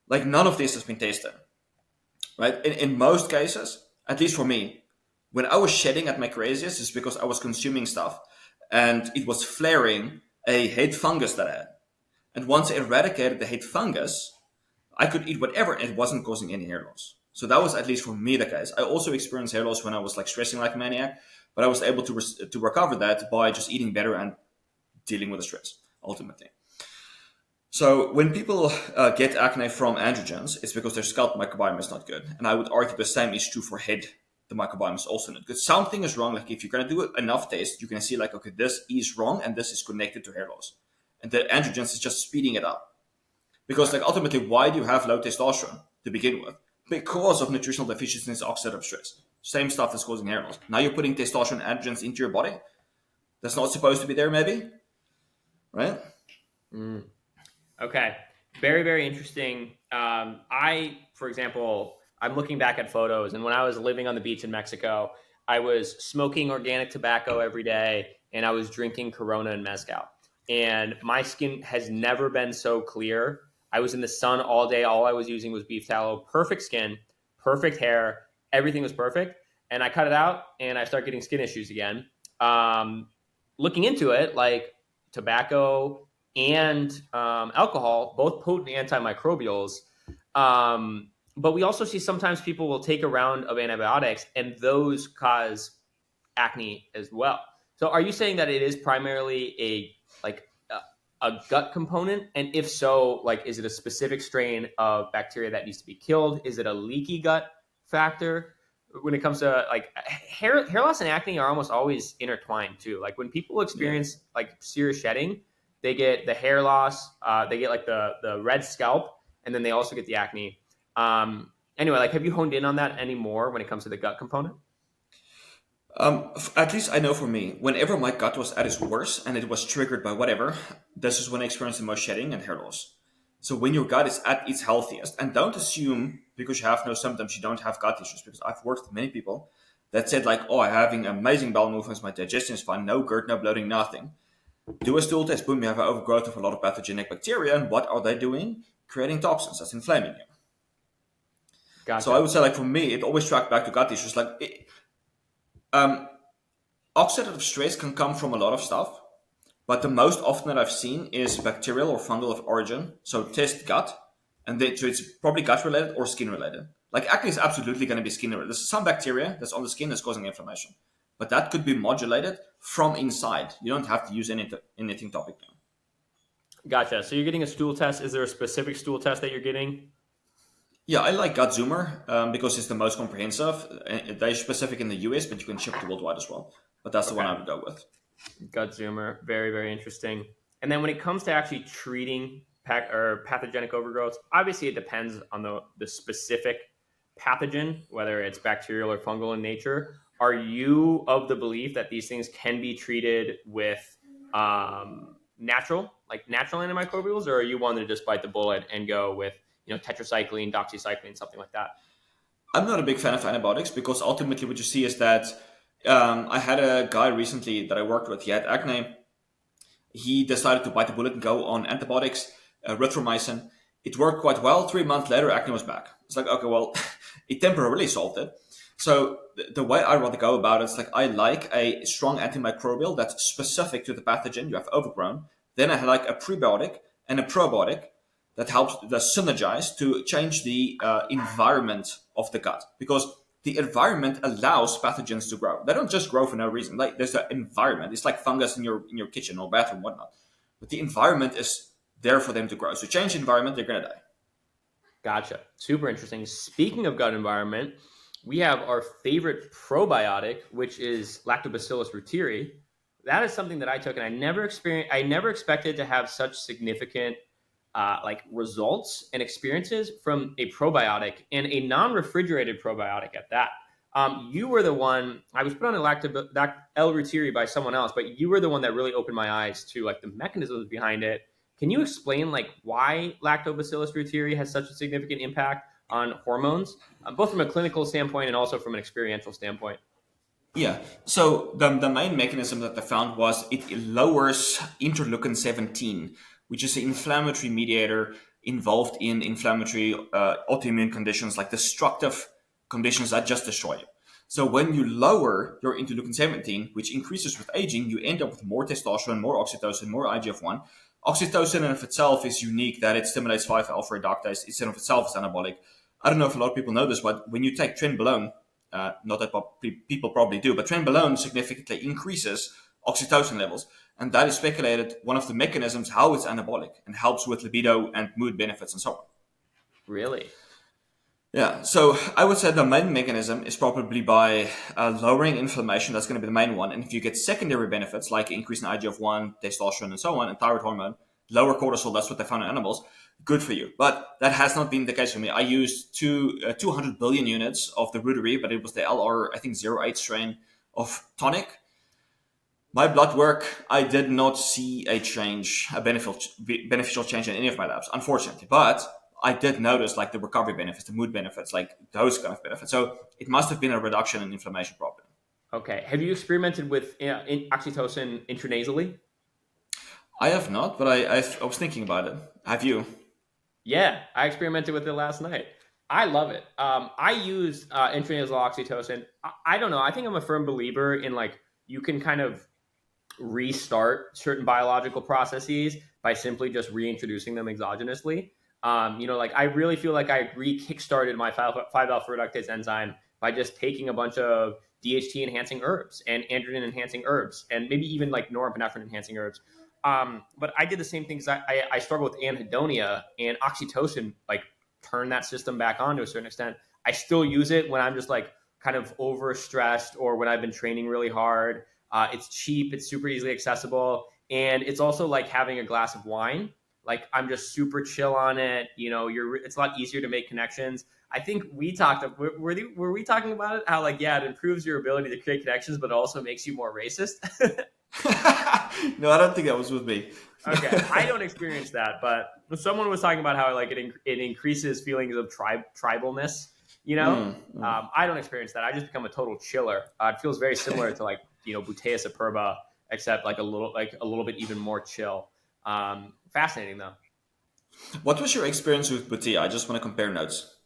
Like none of this has been tested, right? In most cases, at least for me, when I was shedding at my craziest, it's because I was consuming stuff and it was flaring a head fungus that I had. And once I eradicated the head fungus, I could eat whatever and it wasn't causing any hair loss. So that was at least for me the case. I also experienced hair loss when I was like stressing like a maniac, but I was able to recover that by just eating better and dealing with the stress, ultimately. So when people get acne from androgens, it's because their scalp microbiome is not good. And I would argue the same is true for head. The microbiome is also not good. Something is wrong. Like if you're going to do enough tests, you can see like, okay, this is wrong and this is connected to hair loss. And the androgens is just speeding it up. Because like ultimately, why do you have low testosterone to begin with? Because of nutritional deficiencies, oxidative stress. Same stuff that's causing hair loss. Now you're putting testosterone androgens into your body. That's not supposed to be there, maybe? Right? Okay. Very, very interesting. For example, I'm looking back at photos, and when I was living on the beach in Mexico, I was smoking organic tobacco every day, and I was drinking Corona and Mezcal. And my skin has never been so clear. I was in the sun all day. All I was using was beef tallow. Perfect skin, perfect hair. Everything was perfect. And I cut it out, and I start getting skin issues again. Looking into it, like tobacco and alcohol, both potent antimicrobials. But we also see sometimes people will take a round of antibiotics and those cause acne as well. So are you saying that it is primarily a gut component? And if so, like, is it a specific strain of bacteria that needs to be killed? Is it a leaky gut factor? When it comes to like hair loss and acne are almost always intertwined too. Like when people experience like serious shedding, they get the hair loss, they get like the red scalp, and then they also get the acne. And Anyway, like, have you honed in on that anymore when it comes to the gut component? At least I know for me, whenever my gut was at its worst and it was triggered by whatever, this is when I experienced the most shedding and hair loss. So when your gut is at its healthiest, and don't assume because you have no symptoms you don't have gut issues, because I've worked with many people that said like, oh, I'm having amazing bowel movements, my digestion is fine, no GERD, no bloating, nothing. Do a stool test, boom, you have an overgrowth of a lot of pathogenic bacteria, and what are they doing? Creating toxins that's inflaming you. So I Gotcha. would say like for me, it always tracked back to gut issues. Um, Oxidative stress can come from a lot of stuff, but the most often that I've seen is bacterial or fungal of origin. So test gut, and so it's probably gut related or skin related. Like acne is absolutely going to be skin related. There's some bacteria that's on the skin that's causing inflammation, but that could be modulated from inside. You don't have to use anything topical. Gotcha. So you're getting a stool test. Is there a specific stool test that you're getting? Yeah, I like Gut Zoomer because it's the most comprehensive. They're specific in the US, but you can ship it worldwide as well. But that's the one Okay. I would go with. Gut zoomer, very, very interesting. And then when it comes to actually treating pathogenic overgrowth, obviously it depends on the specific pathogen, whether it's bacterial or fungal in nature. Are you of the belief that these things can be treated with natural antimicrobials, or are you one to just bite the bullet and go with tetracycline, doxycycline, something like that? I'm not a big fan of antibiotics because ultimately what you see is that I had a guy recently that I worked with. He had acne. He decided to bite the bullet and go on antibiotics, erythromycin. It worked quite well. 3 months later, acne was back. It's like, okay, well, it temporarily solved it. So the way I rather go about it is like I like a strong antimicrobial that's specific to the pathogen you have overgrown. Then I like a prebiotic and a probiotic that helps the synergize to change the environment of the gut, because the environment allows pathogens to grow. They don't just grow for no reason. Like there's an environment. It's like fungus in your kitchen or bathroom, whatnot. But the environment is there for them to grow. So change the environment, they're gonna die. Gotcha. Super interesting. Speaking of gut environment, we have our favorite probiotic, which is Lactobacillus reuteri. That is something that I took, and I never expected to have such significant like results and experiences from a probiotic and a non-refrigerated probiotic at that. You were the one I was put on a L reuteri by someone else, but you were the one that really opened my eyes to like the mechanisms behind it. Can you explain like why Lactobacillus reuteri has such a significant impact on hormones, both from a clinical standpoint and also from an experiential standpoint? Yeah. So the main mechanism that they found was it lowers interleukin 17, which is an inflammatory mediator involved in inflammatory autoimmune conditions like destructive conditions that just destroy you. So when you lower your interleukin 17, which increases with aging, you end up with more testosterone, more oxytocin, more IGF-1. Oxytocin in of itself is unique that it stimulates 5-alpha reductase. It's in of itself is anabolic. I don't know if a lot of people know this, but when you take trenbolone, not that people probably do, but trenbolone significantly increases oxytocin levels. And that is speculated one of the mechanisms how it's anabolic and helps with libido and mood benefits and so on. Really? Yeah, so I would say the main mechanism is probably by lowering inflammation. That's going to be the main one. And if you get secondary benefits like increase in IGF-1, testosterone, and so on, and thyroid hormone, lower cortisol, that's what they found in animals, good for you. But that has not been the case for me. I used 200 billion units of the Reuteri, but it was the LR, I think, 08 strain of tonic. My blood work, I did not see a change, a beneficial change in any of my labs, unfortunately. But I did notice like the recovery benefits, the mood benefits, like those kind of benefits. So it must have been a reduction in inflammation problem. Okay. Have you experimented with oxytocin intranasally? I have not, but I was thinking about it. Have you? Yeah, I experimented with it last night. I love it. I use intranasal oxytocin. I don't know. I think I'm a firm believer in like you can kind of restart certain biological processes by simply just reintroducing them exogenously. Like I really feel like I re-kickstarted my 5-alpha reductase enzyme by just taking a bunch of DHT enhancing herbs and androgen enhancing herbs and maybe even like norepinephrine enhancing herbs. But I did the same thing because I struggle with anhedonia, and oxytocin like turned that system back on to a certain extent. I still use it when I'm just like kind of overstressed or when I've been training really hard. It's cheap, it's super easily accessible, and it's also like having a glass of wine. Like I'm just super chill on it. It's a lot easier to make connections. I think we talked. Were we talking about it? How like, yeah, it improves your ability to create connections, but it also makes you more racist. No, I don't think that was with me. Okay, I don't experience that, but someone was talking about how like it increases feelings of tribalness. You know, Mm, mm. I don't experience that. I just become a total chiller. It feels very similar to like Boutea superba, except like a little bit even more chill. Fascinating though. What was your experience with Butia? I just want to compare notes.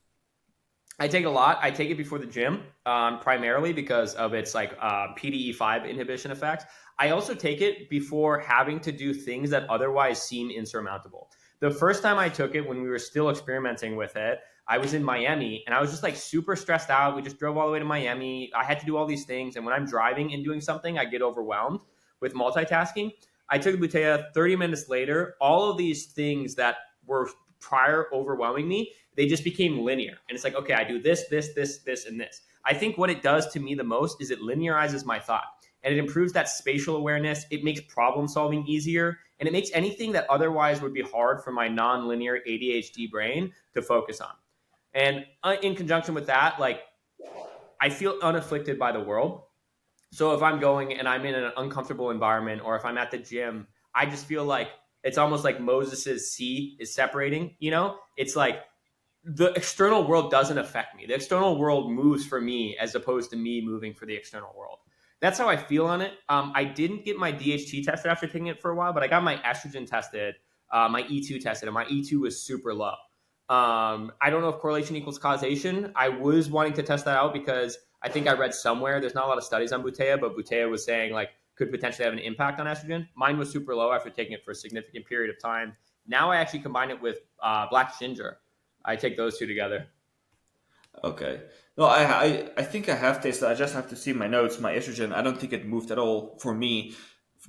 I take a lot. I take it before the gym, primarily because of its like PDE5 inhibition effect. I also take it before having to do things that otherwise seem insurmountable. The first time I took it, when we were still experimenting with it, I was in Miami and I was just like super stressed out. We just drove all the way to Miami. I had to do all these things, and when I'm driving and doing something, I get overwhelmed with multitasking. I took Butea. 30 minutes later, all of these things that were prior overwhelming me, they just became linear. And it's like, okay, I do this, and this. I think what it does to me the most is it linearizes my thought and it improves that spatial awareness. It makes problem solving easier, and it makes anything that otherwise would be hard for my non-linear ADHD brain to focus on. And in conjunction with that, like I feel unafflicted by the world. So if I'm going and I'm in an uncomfortable environment, or if I'm at the gym, I just feel like it's almost like Moses's sea is separating. It's like the external world doesn't affect me. The external world moves for me as opposed to me moving for the external world. That's how I feel on it. I didn't get my DHT tested after taking it for a while, but I got my estrogen tested, my E2 tested, and my E2 was super low. I don't know if correlation equals causation. I was wanting to test that out because I think I read somewhere, there's not a lot of studies on Butea, but Butea was saying like could potentially have an impact on estrogen. Mine was super low after taking it for a significant period of time. Now I actually combine it with black ginger. I take those two together. Okay. No, I think I have tasted. I just have to see my notes. My estrogen, I don't think it moved at all for me.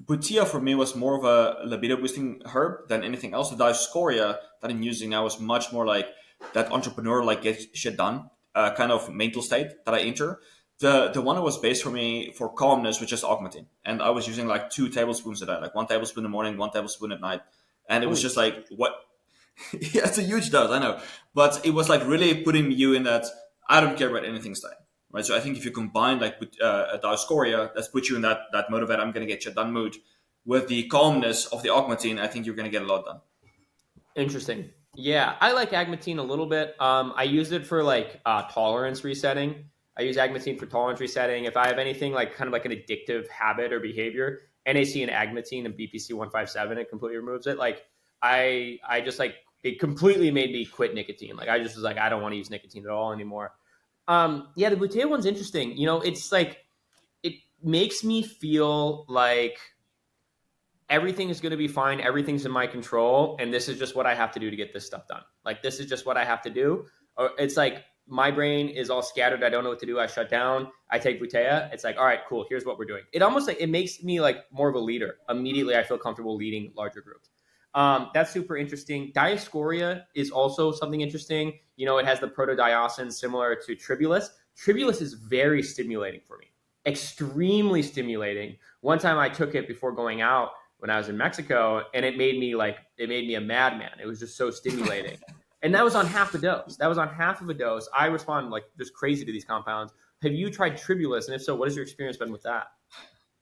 Butia for me was more of a libido boosting herb than anything else. The Dioscorea that I'm using now is much more like that entrepreneur, like get shit done kind of mental state that I enter. The one that was based for me for calmness, which is augmentin, and I was using like 2 tablespoons a day, like 1 tablespoon in the morning, 1 tablespoon at night, and it was Holy just shit. like what. Yeah, it's a huge dose, I know, but it was like really putting you in that I don't care about anything state, right? So I think if you combine like with a Dioscorea, that's put you in that motivate, I'm going to get shit done mood, with the calmness of the augmentin, I think you're going to get a lot done. Interesting. Yeah, I like agmatine a little bit. I use it for like tolerance resetting. I use agmatine for tolerance resetting. If I have anything like kind of like an addictive habit or behavior, NAC and agmatine and BPC 157, it completely removes it. Like I just like it completely made me quit nicotine. Like I just was like I don't want to use nicotine at all anymore. Yeah, the Boutea one's interesting. It's like it makes me feel like everything is going to be fine. Everything's in my control. And this is just what I have to do to get this stuff done. Like, this is just what I have to do. Or it's like my brain is all scattered. I don't know what to do. I shut down. I take Butea. It's like, all right, cool. Here's what we're doing. It almost like it makes me like more of a leader. Immediately, I feel comfortable leading larger groups. That's super interesting. Diascoria is also something interesting. It has the protodiosins similar to tribulus. Tribulus is very stimulating for me, extremely stimulating. One time I took it before going out when I was in Mexico, and it made me a madman. It was just so stimulating. And that was on half the dose. That was on half of a dose. I respond like just crazy to these compounds. Have you tried Tribulus? And if so, what has your experience been with that?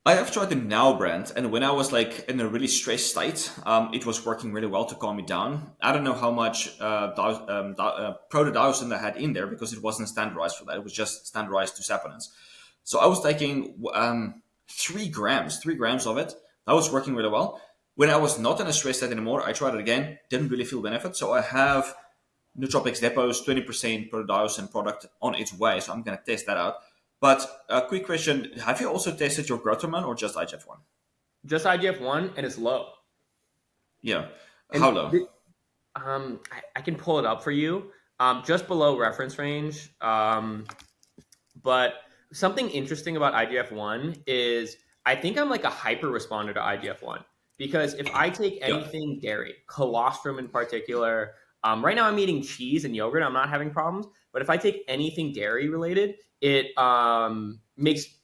I have tried the Now brand, and when I was like in a really stressed state, it was working really well to calm me down. I don't know how much protodiosine I had in there because it wasn't standardized for that. It was just standardized to saponins. So I was taking 3 grams of it. That was working really well. When I was not in a stress state anymore, I tried it again. Didn't really feel benefit. So I have Nootropics Depot's 20% protodiosine product on its way. So I'm going to test that out. But a quick question: have you also tested your growth hormone or just IGF-1? Just IGF-1, and it's low. Yeah, how And low? I can pull it up for you. Just below reference range. But something interesting about IGF-1 is I think I'm like a hyper responder to IGF-1 because if I take Yeah. anything dairy, colostrum in particular, right now I'm eating cheese and yogurt. I'm not having problems. But if I take anything dairy related, it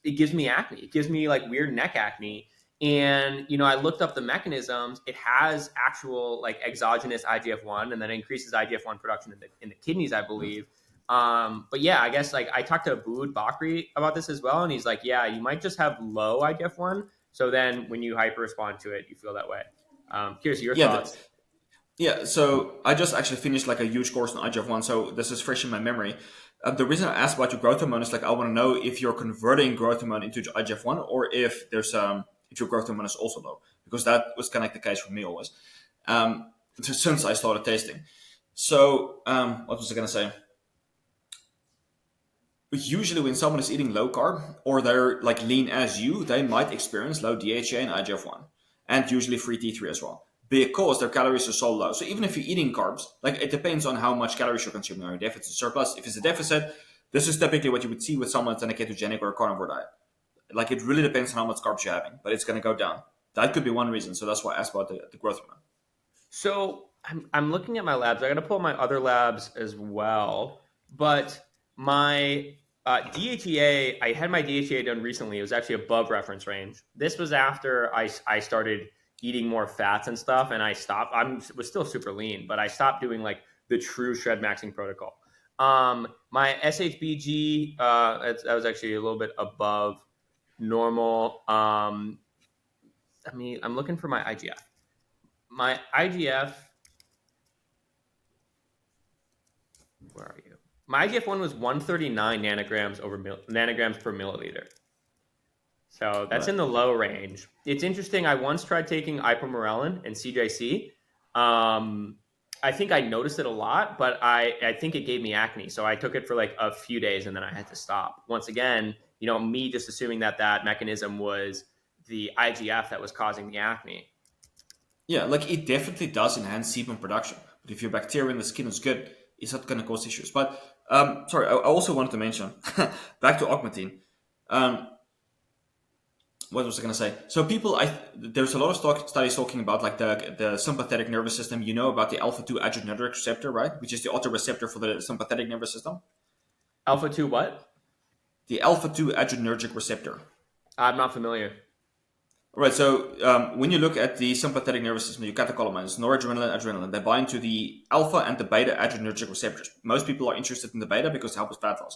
gives me acne. It gives me like weird neck acne. And I looked up the mechanisms. It has actual like exogenous IGF-1, and then increases IGF-1 production in the kidneys, I believe. But yeah, I guess like I talked to Abood Bakri about this as well, and he's like, yeah, you might just have low IGF-1. So then when you hyper respond to it, you feel that way. Curious your Yeah, thoughts. yeah. So I just actually finished like a huge course on IGF-1, so this is fresh in my memory. The reason I asked about your growth hormone is like I want to know if you're converting growth hormone into IGF-1 or if your growth hormone is also low, because that was kind of like the case for me always, since I started tasting. So what was I gonna say? Usually when someone is eating low carb or they're like lean as you, they might experience low DHEA and IGF-1 and usually free T3 as well because their calories are so low. So even if you're eating carbs, like it depends on how much calories you're consuming. Are you deficit, surplus? If it's a deficit, this is typically what you would see with someone that's on a ketogenic or a carnivore diet. Like it really depends on how much carbs you're having, but it's going to go down. That could be one reason. So that's why I asked about the growth hormone. So I'm looking at my labs. I got to pull my other labs as well. But my DHEA, I had my DHEA done recently. It was actually above reference range. This was after I started eating more fats and stuff, and I stopped. Was still super lean, but I stopped doing like the true shred maxing protocol. My SHBG, that was actually a little bit above normal. I'm looking for my IGF. My IGF, where are you? My IGF-1 was 139 nanograms per milliliter. So that's Right. in the low range. It's interesting. I once tried taking ipamorelin and CJC. I think I noticed it a lot, but I think it gave me acne. So I took it for like a few days and then I had to stop. Once again, me just assuming that mechanism was the IGF that was causing the acne. Yeah, like it definitely does enhance sebum production. But if your bacteria in the skin is good, it's not going to cause issues. But sorry, I also wanted to mention back to augmentin. Um, what was I going to say? So there's a lot of studies talking about like the sympathetic nervous system. You know about the alpha two adrenergic receptor, right? Which is the autoreceptor for the sympathetic nervous system. Alpha 2 what? The alpha two adrenergic receptor. I'm not familiar. Right. So when you look at the sympathetic nervous system, you catecholamines, noradrenaline, adrenaline. They bind to the alpha and the beta adrenergic receptors. Most people are interested in the beta because it helps with fat loss.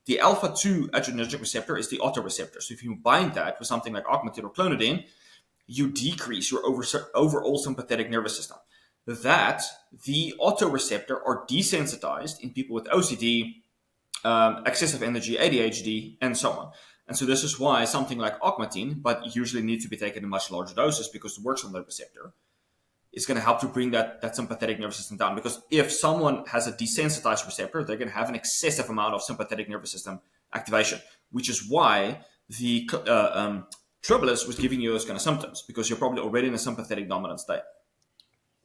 The alpha 2 adrenergic receptor is the autoreceptor. So if you bind that with something like augmentin or clonidine, you decrease your overall sympathetic nervous system. That the autoreceptor are desensitized in people with OCD, excessive energy, ADHD, and so on. And so this is why something like augmentin, but usually needs to be taken in much larger doses because it works on the receptor, is going to help to bring that sympathetic nervous system down. Because if someone has a desensitized receptor, they're going to have an excessive amount of sympathetic nervous system activation, which is why the Tribulus was giving you those kind of symptoms, because you're probably already in a sympathetic dominant state.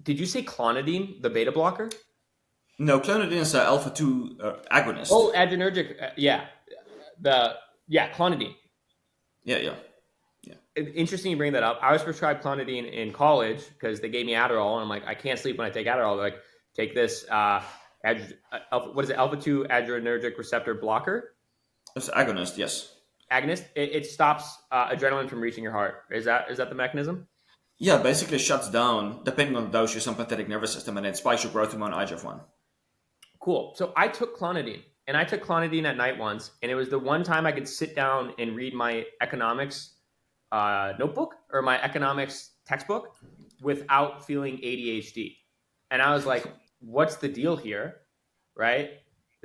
Did you say clonidine, the beta blocker? No, clonidine is an alpha 2 agonist. Oh, adrenergic. Clonidine. Yeah. Interesting you bring that up. I was prescribed clonidine in college because they gave me Adderall, and I'm like, I can't sleep when I take Adderall. They're like, take this. What is it? Alpha 2 adrenergic receptor blocker. It's agonist, yes. Agonist. It stops adrenaline from reaching your heart. Is that the mechanism? Yeah, basically shuts down, depending on the dose, your sympathetic nervous system, and then spikes your growth hormone IGF-1. Cool. So I took clonidine, and I took clonidine at night once, and it was the one time I could sit down and read my economics notebook or my economics textbook without feeling ADHD. And I was like, what's the deal here? Right?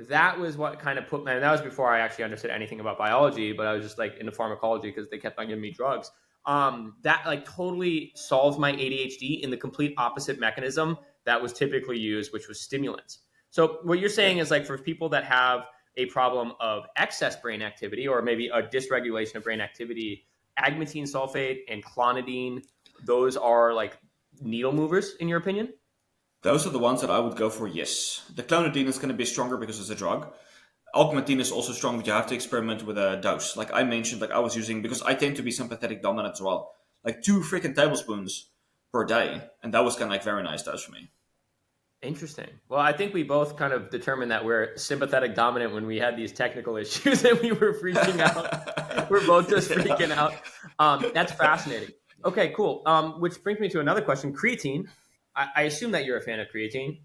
That was what kind of put me, and that was before I actually understood anything about biology, but I was just like into pharmacology because they kept on giving me drugs. That like totally solved my ADHD in the complete opposite mechanism that was typically used, which was stimulants. So what you're saying is like for people that have a problem of excess brain activity or maybe a dysregulation of brain activity, agmatine sulfate and clonidine, those are like needle movers in your opinion? Those are the ones that I would go for, yes. The clonidine is going to be stronger because it's a drug. Augmentin is also strong, but you have to experiment with a dose. Like I mentioned, like I was using, because I tend to be sympathetic dominant as well, like 2 freaking tablespoons per day. And that was kind of like very nice dose for me. Interesting. Well, I think we both kind of determined that we're sympathetic dominant when we had these technical issues and we were freaking out. We're both just freaking out. That's fascinating. Okay, cool. Which brings me to another question. Creatine. I assume that you're a fan of creatine.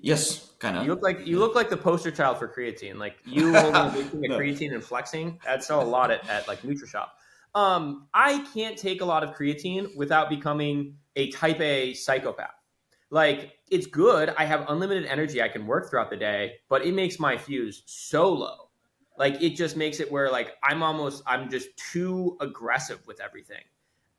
Yes, kind of. You look like the poster child for creatine. Like you holding a big thing of No. creatine and flexing. I'd sell a lot at like NutriShop. I can't take a lot of creatine without becoming a type A psychopath. Like it's good. I have unlimited energy. I can work throughout the day, but it makes my fuse so low. Like it just makes it where like I'm just too aggressive with everything.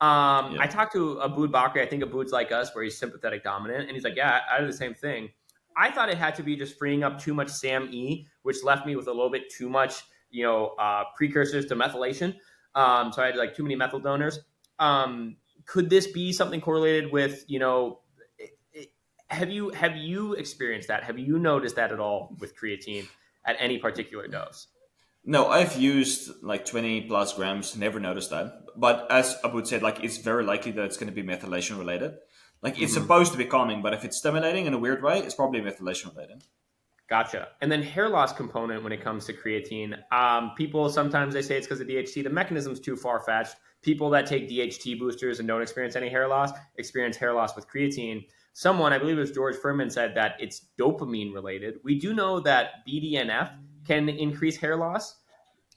Yeah. I talked to Abood Bakri. I think Abood's like us, where he's sympathetic dominant, and he's like, yeah, I do the same thing. I thought it had to be just freeing up too much SAMe, which left me with a little bit too much, precursors to methylation. So I had like too many methyl donors. Could this be something correlated with, have you experienced that? Have you noticed that at all with creatine at any particular dose? No, I've used like 20 plus grams, never noticed that. But as Abud said, like it's very likely that it's going to be methylation related. Like it's Mm-hmm. supposed to be calming, but if it's stimulating in a weird way, it's probably methylation related. Gotcha. And then hair loss component when it comes to creatine. People sometimes they say it's because of DHT. The mechanism's too far fetched. People that take DHT boosters and don't experience any hair loss experience hair loss with creatine. Someone, I believe it was George Furman, said that it's dopamine related. We do know that BDNF can increase hair loss.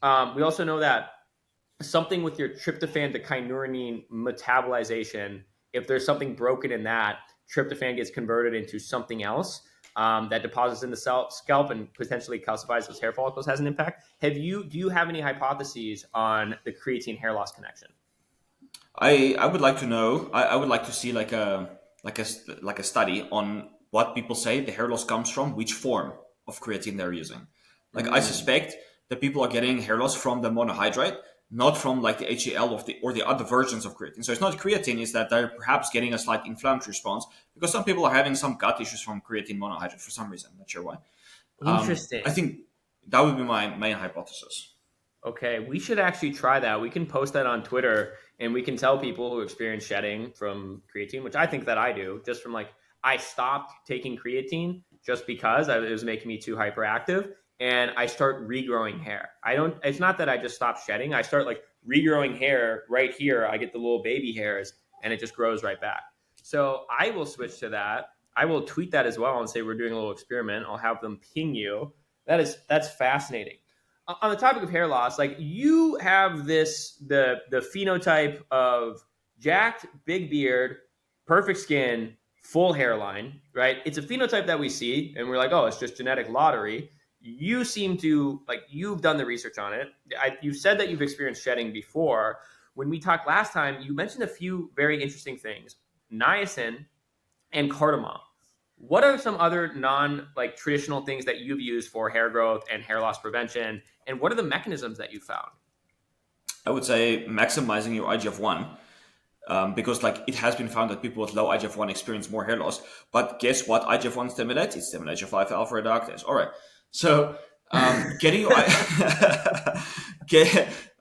We also know that something with your tryptophan to kynurenine metabolization, if there's something broken in that, tryptophan gets converted into something else that deposits in the scalp and potentially calcifies those hair follicles, has an impact. Do you have any hypotheses on the creatine hair loss connection? I would like to know. I would like to see like a study on what people say the hair loss comes from, which form of creatine they're using. Like I Mm. suspect that people are getting hair loss from the monohydrate, not from like the HEL of the or the other versions of creatine. So it's not creatine; is that they're perhaps getting a slight inflammatory response because some people are having some gut issues from creatine monohydrate for some reason. Not sure why. I Interesting. think that would be my main hypothesis. Okay, we should actually try that. We can post that on Twitter and we can tell people who experience shedding from creatine, which I think that I do, just from like I stopped taking creatine just because it was making me too hyperactive and I start regrowing hair. I don't It's not that I just stop shedding. I start like regrowing hair right here. I get the little baby hairs and it just grows right back. So I will switch to that. I will tweet that as well and say we're doing a little experiment. I'll have them ping you. That's fascinating. On the topic of hair loss, like you have the phenotype of jacked, big beard, perfect skin, full hairline, right? It's a phenotype that we see, and we're like, oh, it's just genetic lottery. You seem to like you've done the research on it. You said that you've experienced shedding before. When we talked last time, you mentioned a few very interesting things: niacin and cardamom. What are some other non like traditional things that you've used for hair growth and hair loss prevention? And what are the mechanisms that you found? I would say maximizing your IGF-1 because like it has been found that people with low IGF-1 experience more hair loss. But guess what IGF-1 stimulates? It stimulates your 5-alpha reductase. All right. So getting your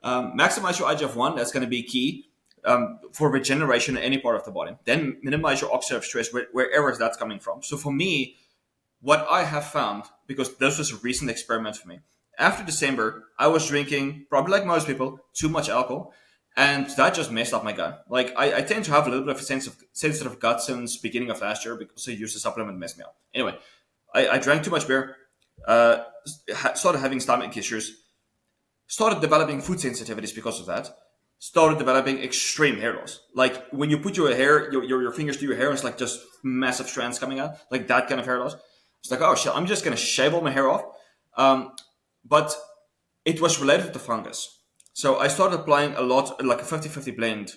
maximize your IGF-1. That's going to be key for regeneration in any part of the body. Then minimize your oxidative stress wherever that's coming from. So for me, what I have found, because this was a recent experiment for me, after December, I was drinking, probably like most people, too much alcohol. And that just messed up my gut. Like I tend to have a little bit of a sensitive gut since beginning of last year because I used a supplement to mess me up. Anyway, I drank too much beer, uh, started having stomach issues, started developing food sensitivities because of that, started developing extreme hair loss. Like when you put your fingers to your hair, it's like just massive strands coming out, like that kind of hair loss. It's like, oh shit, I'm just gonna shave all my hair off. But it was related to fungus. So I started applying a lot, like a 50-50 blend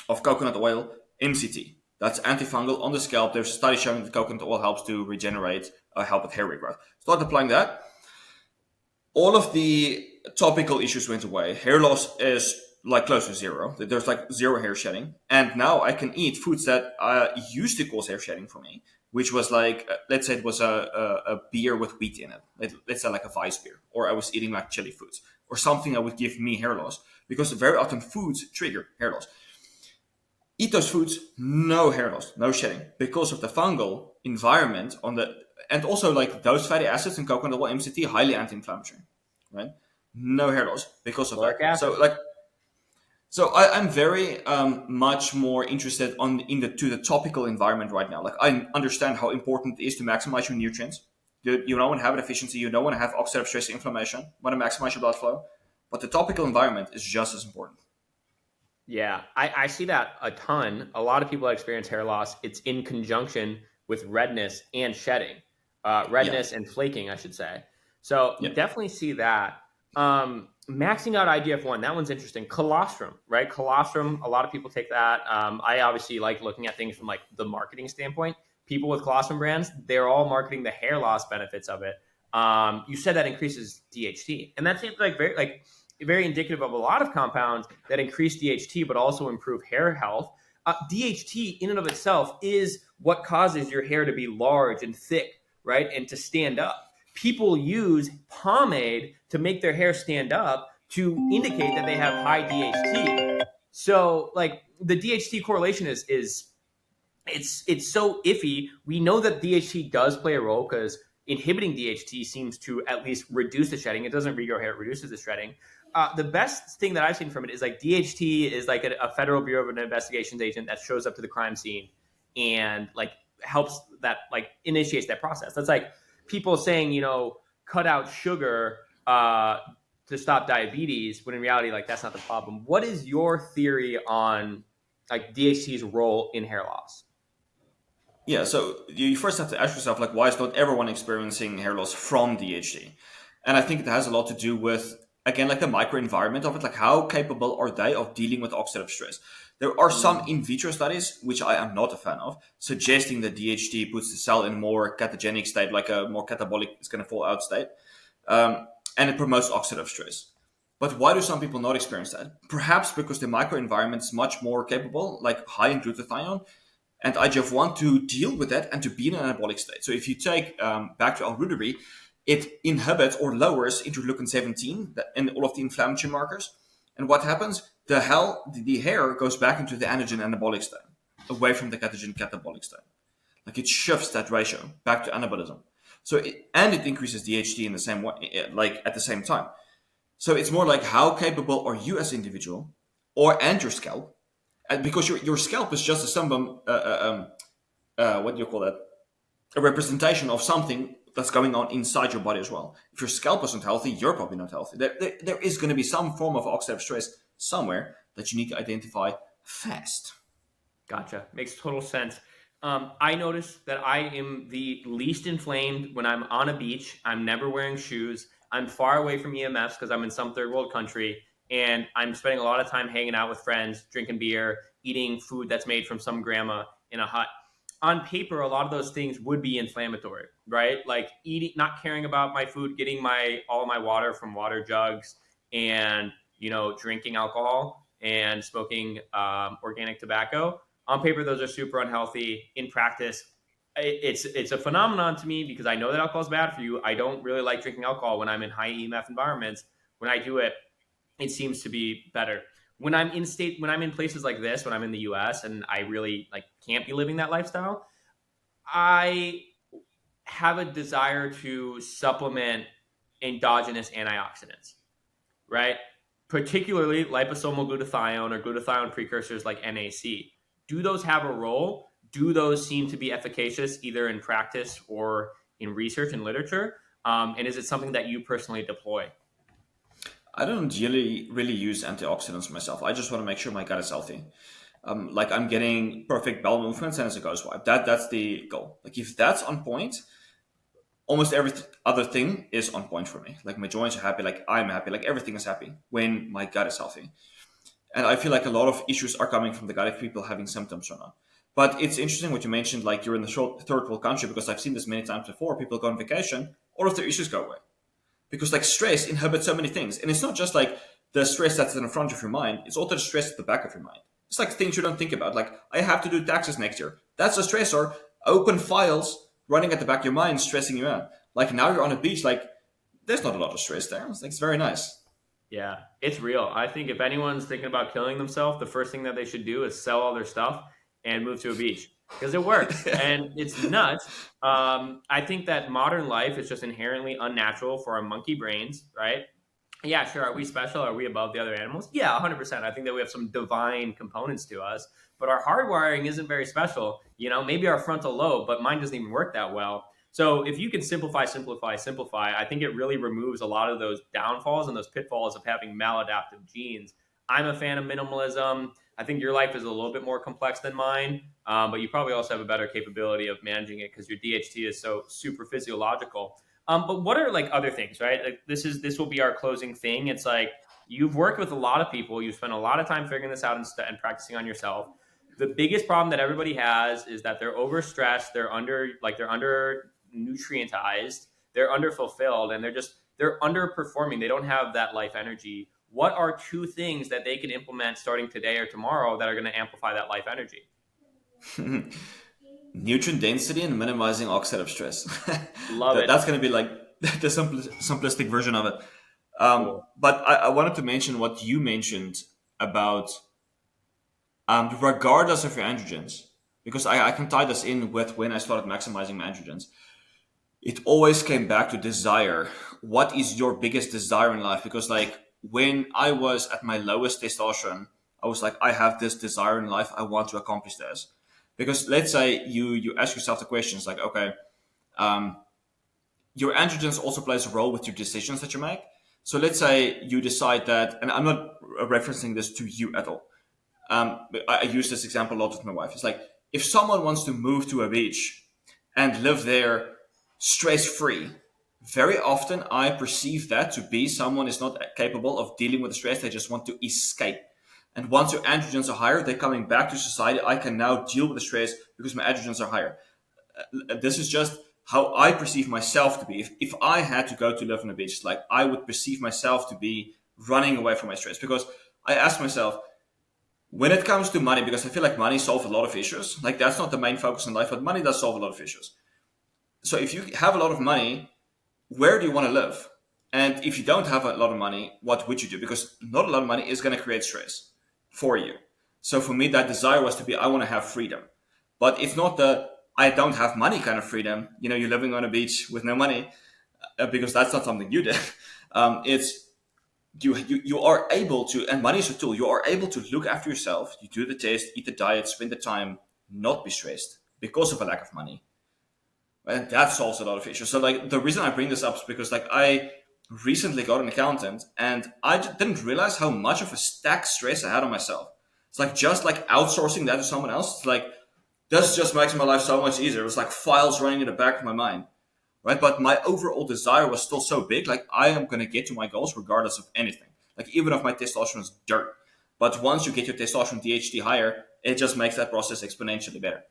of coconut oil, MCT. That's antifungal on the scalp. There's a study showing that coconut oil helps to regenerate, help with hair regrowth. Started applying that. All of the topical issues went away. Hair loss is like close to zero. There's like zero hair shedding. And now I can eat foods that used to cause hair shedding for me, which was like, let's say it was a beer with wheat in it. Let's say like a Weiss beer. Or I was eating like chili foods or something that would give me hair loss because very often foods trigger hair loss. Eat those foods, no hair loss, no shedding because of the fungal environment on the, and also like those fatty acids in coconut oil, MCT, highly anti-inflammatory, right? No hair loss because of Lauric that. acid. So I'm very much more interested to the topical environment right now. Like I understand how important it is to maximize your nutrients. You don't want to have a deficiency. You don't want to have oxidative stress, inflammation. You want to maximize your blood flow, but the topical environment is just as important. Yeah, I see that a ton. A lot of people that experience hair loss, it's in conjunction with redness and shedding, Yeah, redness and flaking, I should say. So yeah, definitely see that. Maxing out IGF-1, that one's interesting. Colostrum, right? Colostrum, a lot of people take that. I obviously like looking at things from like the marketing standpoint. People with colostrum brands, they're all marketing the hair loss benefits of it. You said that increases DHT, and that seems like very indicative of a lot of compounds that increase DHT but also improve hair health. DHT in and of itself is what causes your hair to be large and thick, right? And to stand up. People use pomade to make their hair stand up to indicate that they have high DHT. So, like the DHT correlation is it's so iffy. We know that DHT does play a role because inhibiting DHT seems to at least reduce the shedding. It doesn't regrow hair; it reduces the shedding. The best thing that I've seen from it is like DHT is like a Federal Bureau of Investigations agent that shows up to the crime scene and like helps that like initiates that process. That's like people saying, cut out sugar to stop diabetes, when in reality, like that's not the problem. What is your theory on like DHT's role in hair loss? yeah. So you first have to ask yourself, like, why is not everyone experiencing hair loss from DHT? And I think it has a lot to do with, again, like the microenvironment of it. Like, how capable are they of dealing with oxidative stress? There are some in vitro studies, which I am not a fan of, suggesting that DHT puts the cell in a more catagenic state, like a more catabolic, it's going to fall out state, and it promotes oxidative stress. But why do some people not experience that? Perhaps because the microenvironment is much more capable, like high in glutathione, and IGF-1 to deal with that and to be in an anabolic state. So if you take back to alrudery, it inhibits or lowers interleukin 17 and all of the inflammatory markers. And what happens? The hair goes back into the androgen anabolic state, away from the catagen catabolic state. Like it shifts that ratio back to anabolism. And it increases DHT in the same way, like at the same time. So it's more like how capable are you as an individual, and your scalp, and because your scalp is just a symbol, what do you call that? A representation of something that's going on inside your body as well. If your scalp isn't healthy, you're probably not healthy. There is going to be some form of oxidative stress somewhere that you need to identify fast. Gotcha. Makes total sense. I notice that I am the least inflamed when I'm on a beach. I'm never wearing shoes. I'm far away from EMFs because I'm in some third world country. And I'm spending a lot of time hanging out with friends, drinking beer, eating food that's made from some grandma in a hut. On paper, a lot of those things would be inflammatory, right? Like eating, not caring about my food, getting all of my water from water jugs, and drinking alcohol and smoking organic tobacco. On paper, those are super unhealthy. In practice, it's a phenomenon to me because I know that alcohol is bad for you. I don't really like drinking alcohol when I'm in high EMF environments. When I do it, it seems to be better. When I'm in places like this, when I'm in the US and I really like can't be living that lifestyle, I have a desire to supplement endogenous antioxidants, right? Particularly liposomal glutathione or glutathione precursors like NAC. Do those have a role? Do those seem to be efficacious either in practice or in research and literature? And is it something that you personally deploy? I don't really use antioxidants myself. I just want to make sure my gut is healthy. Like I'm getting perfect bowel movements and as it goes wipe. That's the goal. Like if that's on point, almost every other thing is on point for me. Like my joints are happy, like I'm happy, like everything is happy when my gut is healthy. And I feel like a lot of issues are coming from the gut if people having symptoms or not. But it's interesting what you mentioned, like you're in the third world country, because I've seen this many times before. People go on vacation, all of their issues go away because like stress inhibits so many things, and it's not just like the stress that's in the front of your mind; it's also the stress at the back of your mind. It's like things you don't think about. Like I have to do taxes next year. That's a stressor. Open files running at the back of your mind, stressing you out. Like now you're on a beach, like there's not a lot of stress there. It's very nice. Yeah, it's real. I think if anyone's thinking about killing themselves, the first thing that they should do is sell all their stuff and move to a beach because it works and it's nuts. I think that modern life is just inherently unnatural for our monkey brains, right? Yeah, sure. Are we special? Are we above the other animals? Yeah, 100%. I think that we have some divine components to us, but our hardwiring isn't very special. Maybe our frontal lobe, but mine doesn't even work that well. So if you can simplify, simplify, simplify, I think it really removes a lot of those downfalls and those pitfalls of having maladaptive genes. I'm a fan of minimalism. I think your life is a little bit more complex than mine, but you probably also have a better capability of managing it because your DHT is so super physiological. But what are like other things, right? Like this will be our closing thing. It's like you've worked with a lot of people. You spent a lot of time figuring this out and practicing on yourself. The biggest problem that everybody has is that they're overstressed. They're under nutrientized. They're underfulfilled, and they're underperforming. They don't have that life energy. What are two things that they can implement starting today or tomorrow that are going to amplify that life energy? Nutrient density and minimizing oxidative stress. Love it. That's going to be like the simplistic version of it. Cool. But I wanted to mention what you mentioned about regardless of your androgens, because I can tie this in with when I started maximizing my androgens. It always came back to desire. What is your biggest desire in life? Because like when I was at my lowest testosterone, I was like, I have this desire in life. I want to accomplish this. Because let's say you ask yourself the questions like, okay, um, your androgens also plays a role with your decisions that you make. So let's say you decide that, and I'm not referencing this to you at all. I use this example a lot with my wife. It's like if someone wants to move to a beach and live there stress free, very often I perceive that to be someone is not capable of dealing with the stress. They just want to escape. And once your androgens are higher, they're coming back to society. I can now deal with the stress because my androgens are higher. This is just how I perceive myself to be. If I had to go to live on a beach, like I would perceive myself to be running away from my stress because I ask myself, when it comes to money, because I feel like money solves a lot of issues. Like that's not the main focus in life, but money does solve a lot of issues. So if you have a lot of money, where do you want to live? And if you don't have a lot of money, what would you do? Because not a lot of money is going to create stress for you. So for me, that desire was to be, I want to have freedom. But it's not the I don't have money kind of freedom. You're living on a beach with no money because that's not something you did. It's you are able to, and money is a tool. You are able to look after yourself. You do the test, eat the diet, spend the time, not be stressed because of a lack of money, and that solves a lot of issues. So like the reason I bring this up is because like I recently got an accountant, and I didn't realize how much of a stack stress I had on myself. It's like just like outsourcing that to someone else. It's like this just makes my life so much easier. It was like files running in the back of my mind, right? But my overall desire was still so big. Like I am going to get to my goals regardless of anything. Like even if my testosterone is dirt. But once you get your testosterone DHT higher, it just makes that process exponentially better.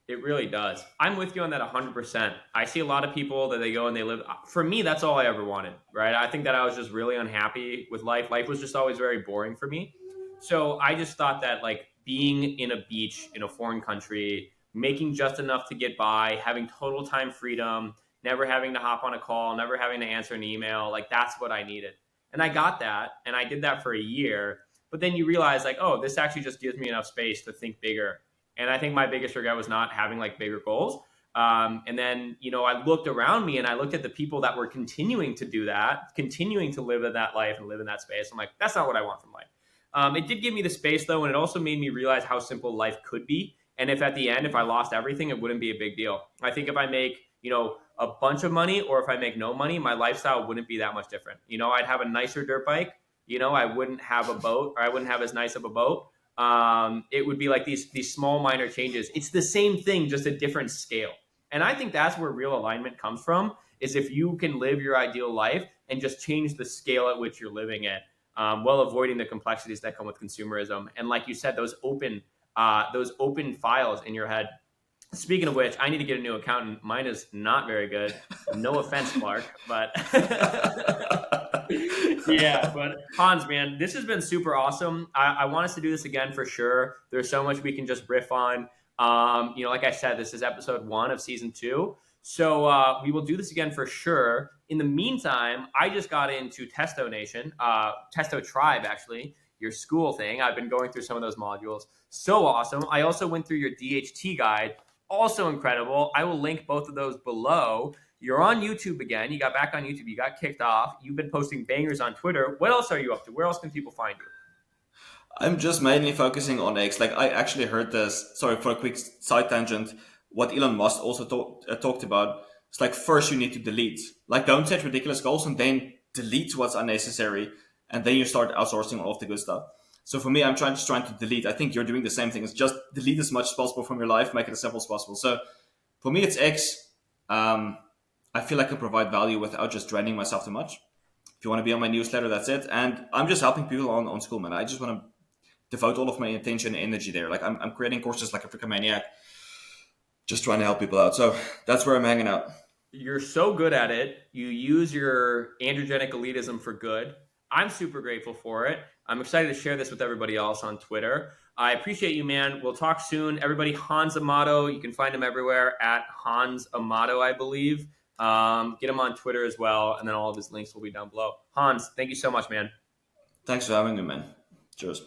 It really does. I'm with you on that 100%. I see a lot of people that they go and they live. For me, that's all I ever wanted, right? I think that I was just really unhappy with life. Life was just always very boring for me. So I just thought that like being in a beach in a foreign country, making just enough to get by, having total time freedom, never having to hop on a call, never having to answer an email, like that's what I needed. And I got that, and I did that for a year. But then you realize like, oh, this actually just gives me enough space to think bigger. And I think my biggest regret was not having like bigger goals. And then, I looked around me and I looked at the people that were continuing to do that, continuing to live in that life and live in that space. I'm like, that's not what I want from life. It did give me the space though, and it also made me realize how simple life could be. And if at the end, if I lost everything, it wouldn't be a big deal. I think if I make, a bunch of money or if I make no money, my lifestyle wouldn't be that much different. I'd have a nicer dirt bike. I wouldn't have a boat, or I wouldn't have as nice of a boat. It would be like these small minor changes. It's the same thing, just a different scale. And I think that's where real alignment comes from, is if you can live your ideal life and just change the scale at which you're living it, while avoiding the complexities that come with consumerism. And like you said, those open files in your head. Speaking of which, I need to get a new accountant. Mine is not very good. No offense, Clark, but yeah. But Hans, man, this has been super awesome. I want us to do this again for sure. There's so much we can just riff on. Like I said, this is episode 1 of season 2. So we will do this again for sure. In the meantime, I just got into Testo Nation, Testo Tribe, actually, your school thing. I've been going through some of those modules. So awesome. I also went through your DHT guide. Also incredible. I will link both of those below. You're on YouTube again. You got back on YouTube. You got kicked off. You've been posting bangers on Twitter. What else are you up to? Where else can people find you? I'm just mainly focusing on eggs. Like I actually heard this. Sorry for a quick side tangent. What Elon Musk also talked about. It's like first you need to delete. Like don't set ridiculous goals and then delete what's unnecessary, and then you start outsourcing all of the good stuff. So for me, I'm trying to delete. I think you're doing the same thing. It's just delete as much as possible from your life, make it as simple as possible. So for me, it's eggs. I feel I can provide value without just draining myself too much. If you want to be on my newsletter, that's it. And I'm just helping people on school, man. I just want to devote all of my attention and energy there. Like I'm creating courses like a freaking maniac, just trying to help people out. So that's where I'm hanging out. You're so good at it. You use your androgenic elitism for good. I'm super grateful for it. I'm excited to share this with everybody else on Twitter. I appreciate you, man. We'll talk soon. Everybody, Hans Amato, you can find him everywhere at Hans Amato, I believe. Get him on Twitter as well, and then all of his links will be down below. Hans, thank you so much, man. Thanks for having me, man. Cheers.